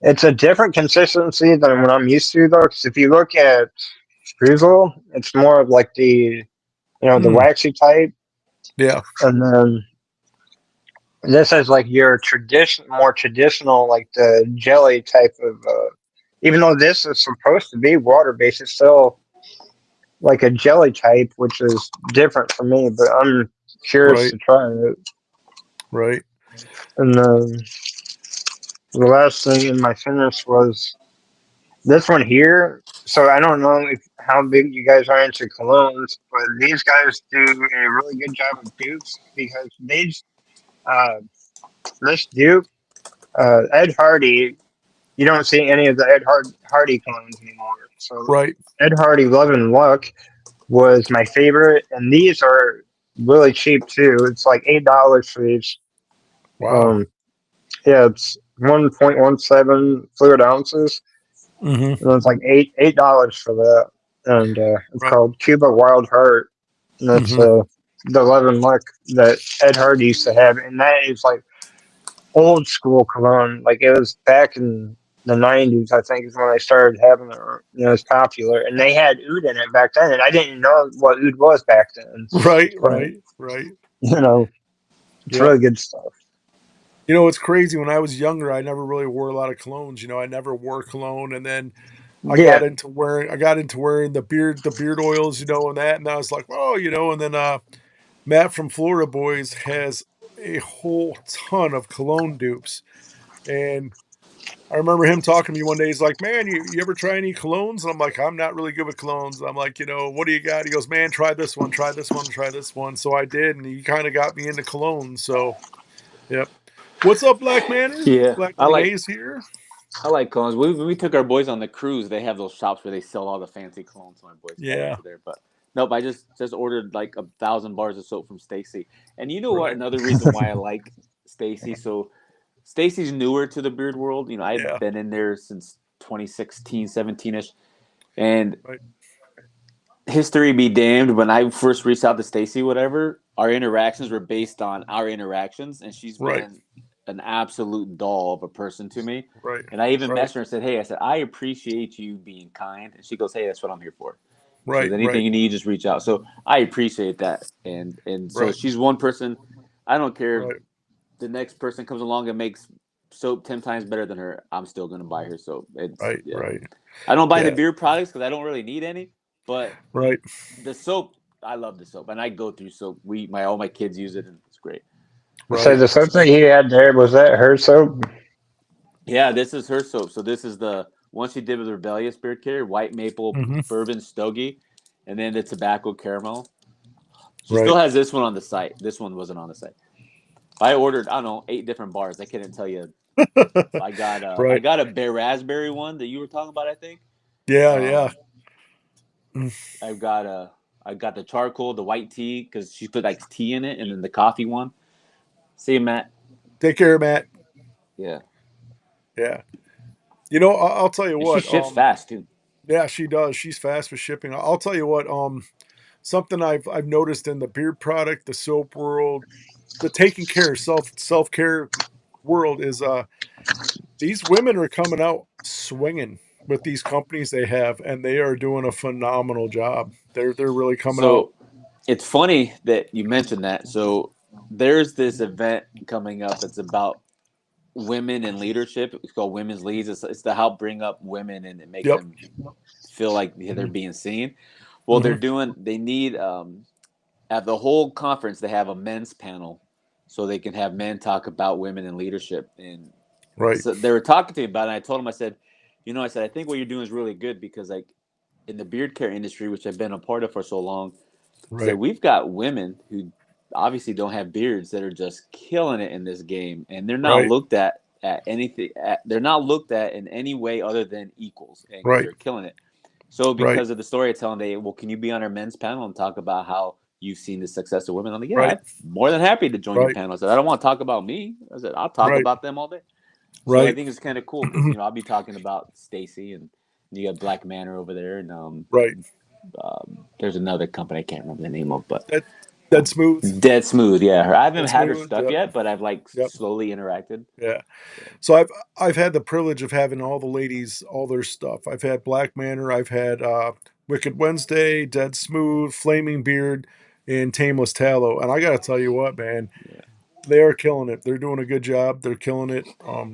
it's a different consistency than what I'm used to though. Because if you look at Ruzal, it's more of like the Mm. waxy type, Yeah. and then this is like your more traditional, like the jelly type of. Even though this is supposed to be water based, it's still like a jelly type, which is different for me. But I'm curious Right, to try it. right. And then the last thing in my finish was this one here. So I don't know how big you guys are into colognes, but these guys do a really good job of dupes because uh, this dupe, Ed Hardy. You don't see any of the Hardy colognes anymore. So Right. Ed Hardy Love and Luck was my favorite, and these are really cheap too. It's like $8 for these. Wow. Um, yeah, it's 1.17 fluid ounces, Mhm. and it's like $8 for that. And it's Right. called Cuba Wild Heart, and that's Mhm. the Love and Luck that Ed Hardy used to have, and that is like old school cologne. Like it was back in the '90s, I think, is when I started having it. You know, it's popular, and they had oud in it back then, and I didn't know what oud was back then. Right, But right, right. you know, it's Yep. really good stuff. You know, it's crazy. When I was younger, I never really wore a lot of colognes. You know, I never wore cologne, and then Yeah, I got into wearing the beard oils, you know, and that, and I was like, oh, you know, and then Matt from Florida Boys has a whole ton of cologne dupes, and I remember him talking to me one day. He's like, "Man, you ever try any colognes?" And I'm like, "I'm not really good with colognes." I'm like, "You know, what do you got?" He goes, "Man, try this one, try this one, try this one." So I did, and he kind of got me into colognes. So, yep. What's up, Black Manor? Yeah, Black I like Renee's here. I like colognes. When we took our boys on the cruise, they have those shops where they sell all the fancy colognes. So my boys got Yeah, into there, but nope. I just ordered like 1,000 bars of soap from Stacy. And you know what? right. Another reason why I like Stacy. So Stacy's newer to the beard world. You know, I've Yeah, been in there since 2016, 17ish, and right, history be damned. When I first reached out to Stacy, whatever, our interactions were based on our interactions, and she's right, been an absolute doll of a person to me. right, And I even right, messaged her and said, "Hey, I said I appreciate you being kind." And she goes, "Hey, that's what I'm here for." She goes, right, "Anything right, you need, just reach out." So I appreciate that, and so right, she's one person. I don't care if right, the next person comes along and makes soap 10 times better than her. I'm still gonna buy her soap. It's right, yeah. right. I don't buy the Yeah, beard products because I don't really need any, but right, the soap, I love the soap, and I go through soap. All my kids use it, and it's great. so right. the soap that he had there, was that her soap? Yeah, this is her soap. So this is the one she did with Rebellious Beard Care, white maple Hmm. bourbon stogie, and then the tobacco caramel. She still Right, has this one on the site. This one wasn't on the site. I ordered, I don't know, 8 different bars. I couldn't tell you. I right. got a bear raspberry one that you were talking about, I think. Yeah, yeah. Um, I've got I got the charcoal, the white tea, because she put like tea in it, and then the coffee one. See you, Matt. Take care, Matt. Yeah, Yeah. You know, I'll tell you and she what. ships fast too. Yeah, she does. She's fast with shipping. I'll tell you what. Something I've noticed in the beard product, the soap world, the taking care, self care world is these women are coming out swinging with these companies they have, and they are doing a phenomenal job. They're really coming out. So it's funny that you mentioned that. So there's this event coming up. It's about women in leadership. It's called Women's Leads. It's to help bring up women and make Yep. them feel like they're Mhm. being seen. Well, Mhm. they need at the whole conference they have a men's panel so they can have men talk about women in leadership. And Right. so they were talking to me about it, and I told them, I said, I said, I think what you're doing is really good because like in the beard care industry, which I've been a part of for so long, I said Right. we've got women who obviously don't have beards that are just killing it in this game, and they're not Right. looked at anything. They're not looked at in any way other than equals, and because Right. they're killing it. So Right. because of the storytelling, can you be on our men's panel and talk about how you've seen the success of women? I'm like, yeah, Right. I'm more than happy to join your Right. panel. I said, I don't want to talk about me. I said, I'll talk Right. about them all day. So I Right. think it's kind of cool because I'll be talking about Stacy, and you got Black Manor over there, and Right. there's another company I can't remember the name of, but That Dead Smooth. Dead Smooth. Yeah, I haven't Dead had her Smooth. stuff Yep. yet, but I've like Yep. slowly interacted. Yeah. So So I've had the privilege of having all the ladies, all their stuff. I've had Black Manor, I've had Wicked Wednesday, Dead Smooth, Flaming Beard, and Tameless Tallow. And I gotta tell you what, man, yeah, they are killing it. They're doing a good job. They're killing it.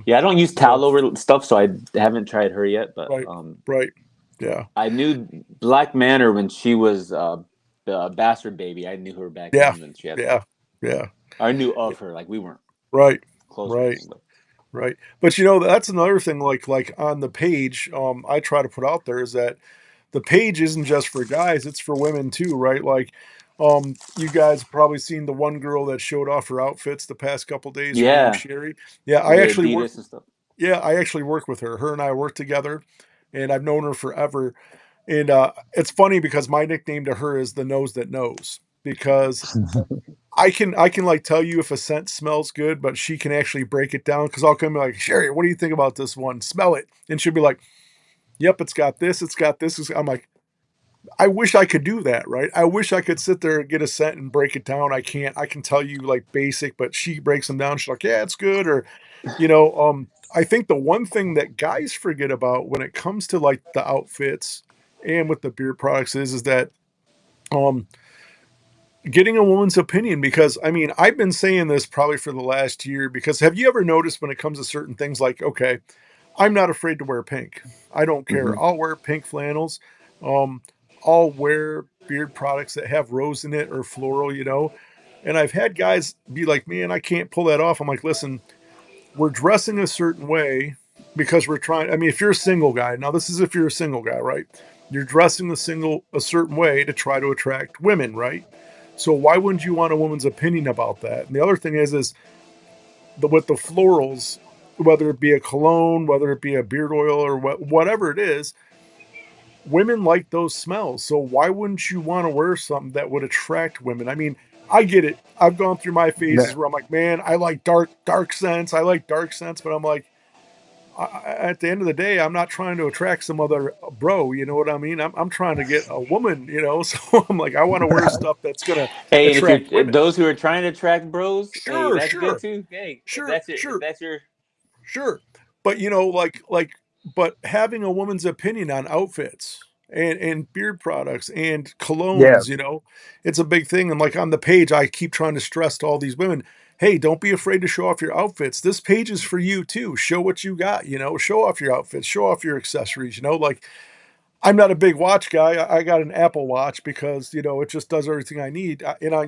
yeah. I don't use You know, tallow stuff, so I haven't tried her yet. But right, right, yeah, I knew Black Manor when she was the bastard baby. I knew her back yeah, then when she had. yeah, yeah, I knew of her. Like we weren't right, close or right. anything, but Right. But you know, that's another thing like on the page, I try to put out there is that the page isn't just for guys, it's for women too, right? Like you guys probably seen the one girl that showed off her outfits the past couple days. Her name's yeah, Sherry. Yeah, with the Adidas and stuff. I actually work with her. Her and I work together and I've known her forever. And it's funny because my nickname to her is the nose that knows because I can like tell you if a scent smells good, but she can actually break it down because I'll come like, Sherry, what do you think about this one? Smell it. And she'll be like, yep, it's got this, it's got this. I'm like, I wish I could do that, right? I wish I could sit there and get a scent and break it down. I can't. I can tell you like basic, but she breaks them down. She's like, yeah, it's good. Or, I think the one thing that guys forget about when it comes to like the outfits and with the beard products is that um getting a woman's opinion because I mean, I've been saying this probably for the last year because have you ever noticed when it comes to certain things like, okay, I'm not afraid to wear pink. I don't care. Hmm. I'll wear pink flannels. Um, I'll wear beard products that have rose in it or floral. And I've had guys be like, man, I can't pull that off. I'm like, listen, we're dressing a certain way because we're trying. I mean, if you're a single guy, now this is if you're a single guy, right? You're dressing a certain way to try to attract women, right? So why wouldn't you want a woman's opinion about that? And the other thing is with the florals, whether it be a cologne, whether it be a beard oil or whatever it is, women like those smells. So why wouldn't you want to wear something that would attract women? I mean, I get it. I've gone through my phases Yeah. where I'm like, man, I like dark scents. I like dark scents, but I'm like, at the end of the day, I'm not trying to attract some other bro. You know what I mean? I'm trying to get a woman. So I'm like, I want to wear stuff that's gonna Hey, and if attract you're women. those who are trying to attract bros, hey, Sure, that's good sure, too. Hey, sure, if sure. that's your Sure. But but having a woman's opinion on outfits and beard products and Yeah. colognes, it's a big thing. And like on the page, I keep trying to stress to all these women, hey, don't be afraid to show off your outfits. This page is for you too. Show what you got, show off your outfits, show off your accessories, like I'm not a big watch guy. I got an Apple watch because, it just does everything I need.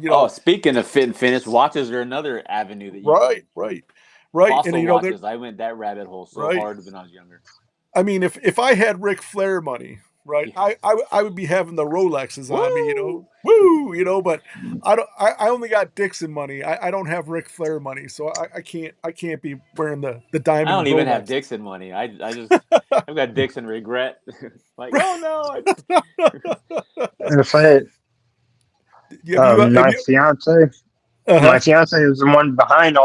Oh, speaking of fit and finish, watches are another avenue that you right, can right, right. And fossil they're watches. I went that rabbit hole so right. hard when I was younger. I mean, if I had Ric Flair money, Right. Yeah. I would be having the Rolexes on me, you know. Woo! Woo, you know, but I only got Dixon money. I don't have Ric Flair money, so I can't be wearing the I don't diamond even have Rolex. Dixon money. I just I've got Dixon regret. Like, oh no, And if I, have my you fiance, uh-huh. my fiance is the one behind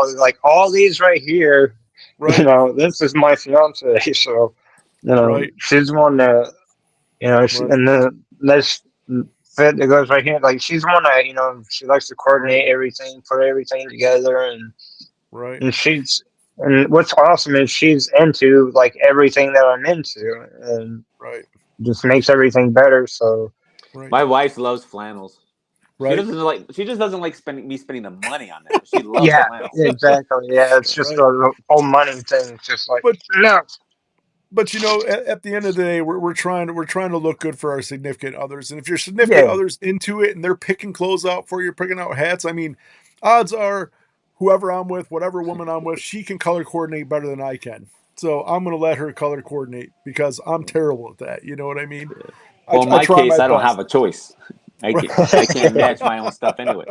all these right here. Right, This is my fiance. So, right, she's the one that, right, and then this fit that goes right here. Like she's the one that, she likes to right, coordinate everything, put everything together, right, and and what's awesome is she's into like everything that I'm into, and right, just makes everything better. So right, my wife loves flannels. right, She just doesn't like spending the money on them. But she loves yeah, flannels. exactly. Yeah, it's just right. the whole money thing. It's just like But no, but you know, at the end of the day, we're trying to look good for our significant others. And if your significant yeah, others into it and they're picking clothes out for you, picking out hats, I mean, odds are whoever I'm with, whatever woman I'm with, she can color coordinate better than I can. So I'm gonna let her color coordinate because I'm terrible at that. You know what I mean? Yeah. Well, in I my try case, my I don't have best. a choice. I can't match my own stuff anyway.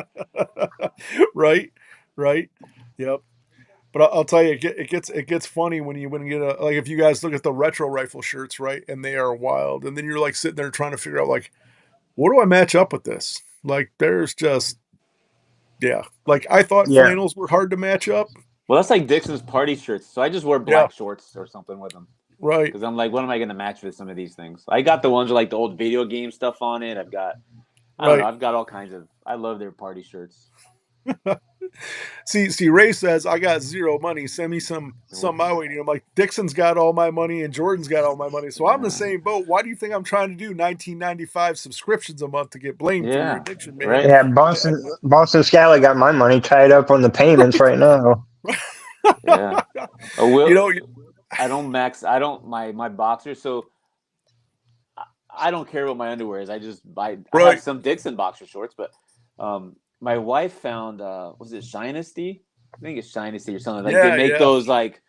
Right, right, yep. But I'll tell you, it gets funny when you get a like if you guys look at the retro rifle shirts, right, and they are wild, and then you're like sitting there trying to figure out like, what do I match up with this? Like, there's just yeah, like I thought yeah, flannels were hard to match up. Well, that's like Dixon's party shirts. So I just wear Yeah, black shorts or something with them. right, Because I'm like, what am I going to match with some of these things? I got the ones with like the old video game stuff on it. I don't know. right. I've got all kinds of. I love their party shirts. See, Ray says I got zero money. Send me some my way. I'm like Dixon's got all my money and Jordan's got all my money, so I'm in the Yeah, same boat. Why do you think I'm trying to do 19.95 subscriptions a month to get blamed for your yeah, addiction, man? right. yeah. Boston Scally got my money tied up on the payments right now. Yeah. Oh, You know, I don't max. I don't my boxers. So I don't care what my underwear is. I have right? some Dixon boxer shorts, but my wife found was it Shinesty? I think it's Shinesty or something. Like they Yeah, make yeah, those like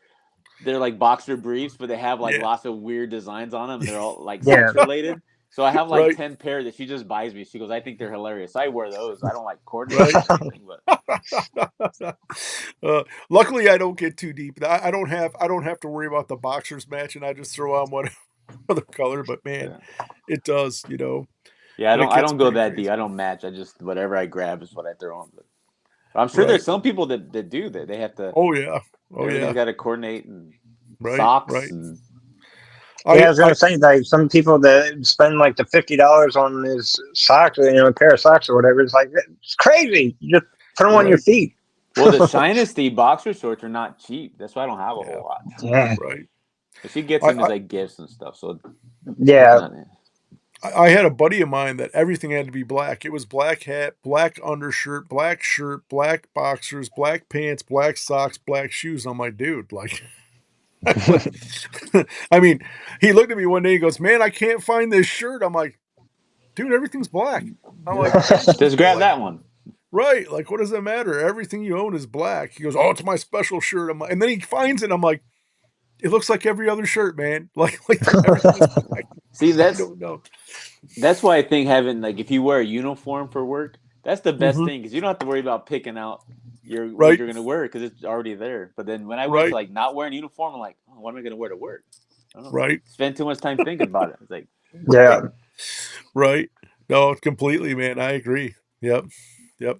they're like boxer briefs, but they have like yeah. lots of weird designs on them, and they're all like Yeah, sex related. So I have like Right, 10 pair that she just buys me. She goes, I think they're hilarious. I wear those. I don't like coordinating right. or anything, but Luckily, I don't get too deep. I don't have to worry about the boxers match, and I just throw on one other color. But man, yeah. it does, Yeah, and it I gets don't go pretty that deep. crazy. I don't match. I just whatever I grab is what I throw on. But I'm sure Right. there's some people that do that. They have to Oh yeah. Oh everything's yeah. got to coordinate and Right. socks Right. and yeah. I I was I gonna say like some people that spend like the $50 on his socks, a pair of socks or whatever. It's like it's crazy. You just put them on your right. feet. well, the Shinesty boxer shorts are not cheap. That's why I don't have a Yeah. whole lot. Yeah, Right. But she gets I, them as I like gifts and stuff. So it's yeah. not. I had a buddy of mine that everything had to be black. It was black hat, black undershirt, black shirt, black boxers, black pants, black socks, black shoes. I'm like, dude, like, I mean, he looked at me one day. He goes, "Man, I can't find this shirt." I'm like, "Dude, everything's black." I'm like, "Everything's Just grab like that one. right. Like, what does that matter? Everything you own is black." He goes, "Oh, it's my special shirt." I'm like, and then he finds it. I'm like, "It looks like every other shirt, man. Like everything is black." See, I don't know. that's why I think having like if you wear a uniform for work, that's the best Hmm. thing because you don't have to worry about picking out your what Right. you're gonna wear because it's already there. But then when I went to Right. like not wearing a uniform, I'm like, oh, what am I gonna wear to work? I don't know. Right. Spend too much time thinking about it. It's like, Yeah. Right. Right. No, completely, man. I agree. Yep. Yep.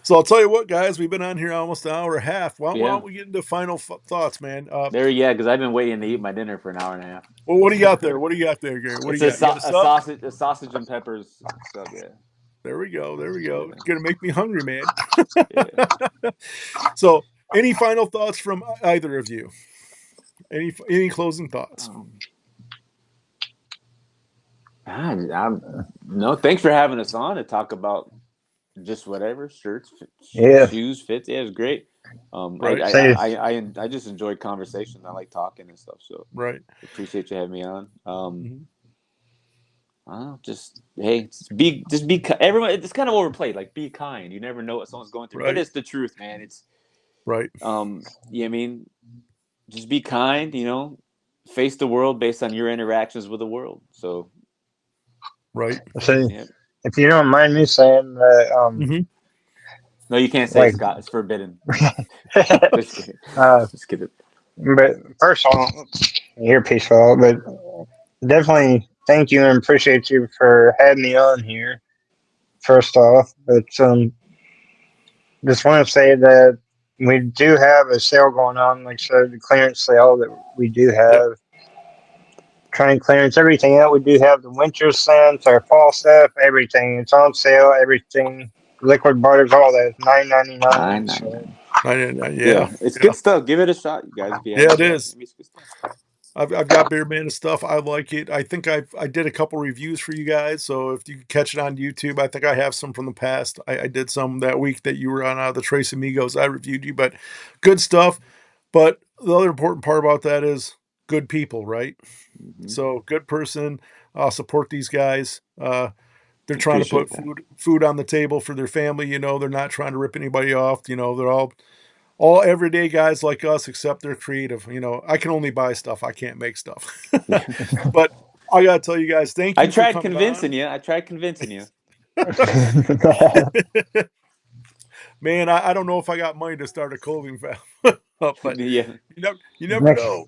So I'll tell you what, guys, we've been on here almost an hour and a half. Why yeah, don't we get into final thoughts, man? there, yeah, because I've been waiting to eat my dinner for an hour and a half. Well, what do you got there? What do you got there, Gary? What do It's you got? You got a sub? a sausage and peppers sub. Yeah, There we go. There we go. yeah, You're gonna make me hungry, man. yeah. So, any final thoughts from either of you? Any closing thoughts? Um, no, thanks for having us on to talk about just whatever shirts, Yeah. shoes, fits. Yeah, it was great. Right. Say I just enjoyed conversation. I like talking and stuff. So Right. appreciate you having me on. Mhm. I don't know, just hey, everyone. It's kind of overplayed. Like be kind. You never know what someone's going through, but Right. it's the truth, man. It's Right. yeah. I mean, just be kind. Face the world based on your interactions with the world. So Right. So, Yep. if you don't mind me saying that, Mhm. No, you can't say like, Scott. It's forbidden. uh, Just kidding. Just kidding. but first of all, you're peaceful, but definitely thank you and appreciate you for having me on here. First off, but just want to say that we do have a sale going on, like I said, the clearance sale that we do Yep. have. Trying to clearance everything out. We do have the winter scents, our fall stuff, everything. It's on sale. Everything, liquid butters, all that. $9.99. So. Yeah. It's Yeah. good stuff. Give it a shot, you guys. If you Yeah, haven't it yet, is. maybe it's good stuff. I've got Beer Man stuff. I like it. I think I did a couple reviews for you guys. So if you can catch it on YouTube, I think I have some from the past. I did some that week that you were on the Trace Amigos. I reviewed you, but good stuff. But the other important part about that is good people, right? Mm-hmm. So good person. Support these guys. They're trying to Appreciate put that. food on the table for their family. They're not trying to rip anybody off. They're all everyday guys like us, except they're creative. I can only buy stuff. I can't make stuff. But I gotta tell you guys, thank I you for tried coming convincing on. you. I tried convincing you. Man, I don't know if I got money to start a clothing valve, but Yeah. you never Next, know.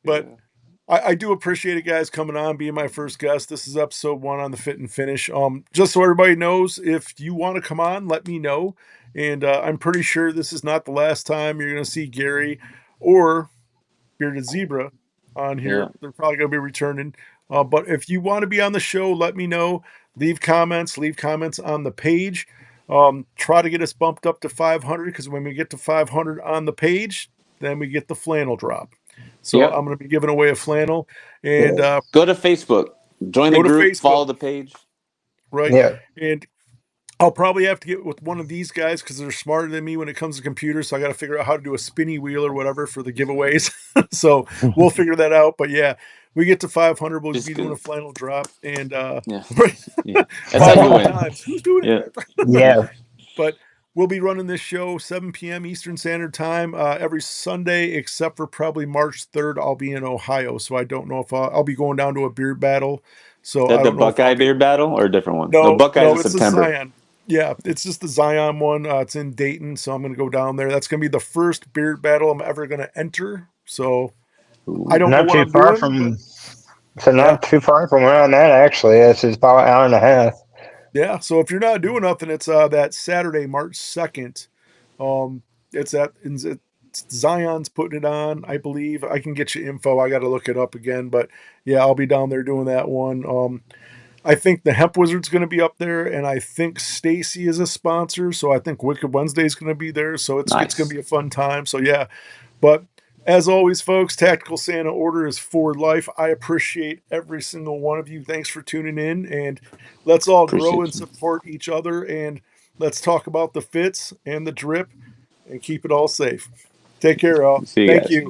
But Yeah. I do appreciate it, guys, coming on, being my first guest. This is episode 1 on the Fit and Finish. Just so everybody knows, if you want to come on, let me know. And I'm pretty sure this is not the last time you're going to see Gary or Bearded Zebra on Yeah. here. They're probably going to be returning. But if you want to be on the show, let me know. Leave comments on the page. Try to get us bumped up to 500, because when we get to 500 on the page, then we get the flannel drop. So Yep. I'm going to be giving away a flannel, and Go to Facebook. Join the go to group. Facebook, Follow the page. right? yeah. And I'll probably have to get with one of these guys because they're smarter than me when it comes to computers. So I got to figure out how to do a spinny wheel or whatever for the giveaways. So we'll figure that out. But yeah, we get to 500, we'll Just be doing a good. flannel drop, and Yeah. Yeah. That's how you 500 win. times. Who's doing Yeah. it? Yeah. But we'll be running this show 7 p.m. Eastern Standard Time every Sunday, except for probably March 3rd. I'll be in Ohio, so I don't know if I'll be going down to a beer battle. So That I the don't know if I'll Buckeye be. beer battle or a different one? No, No, Buckeyes in no, it's the September. Zion. Yeah, it's just the Zion one. It's in Dayton, so I'm going to go down there. That's going to be the first beard battle I'm ever going to enter. So I Ooh. don't know Not what too I'm far doing, but from. So yeah, not too far from where I'm at. Actually, it's about an hour and a half. yeah. So if you're not doing nothing, it's that Saturday, March 2nd. It's Zion's putting it on, I believe. I can get you info. I got to look it up again, but yeah, I'll be down there doing that one. I think the Hemp Wizard's going to be up there, and I think Stacy is a sponsor, so I think Wicked Wednesday is going to be there. So it's going to Nice. be a fun time. So yeah, but as always, folks, Tactical Santa Order is for life. I appreciate every single one of you. Thanks for tuning in, and let's all grow and Appreciate you. support each other, and let's talk about the fits and the drip and keep it all safe. Take care, all. See you Thank guys. you.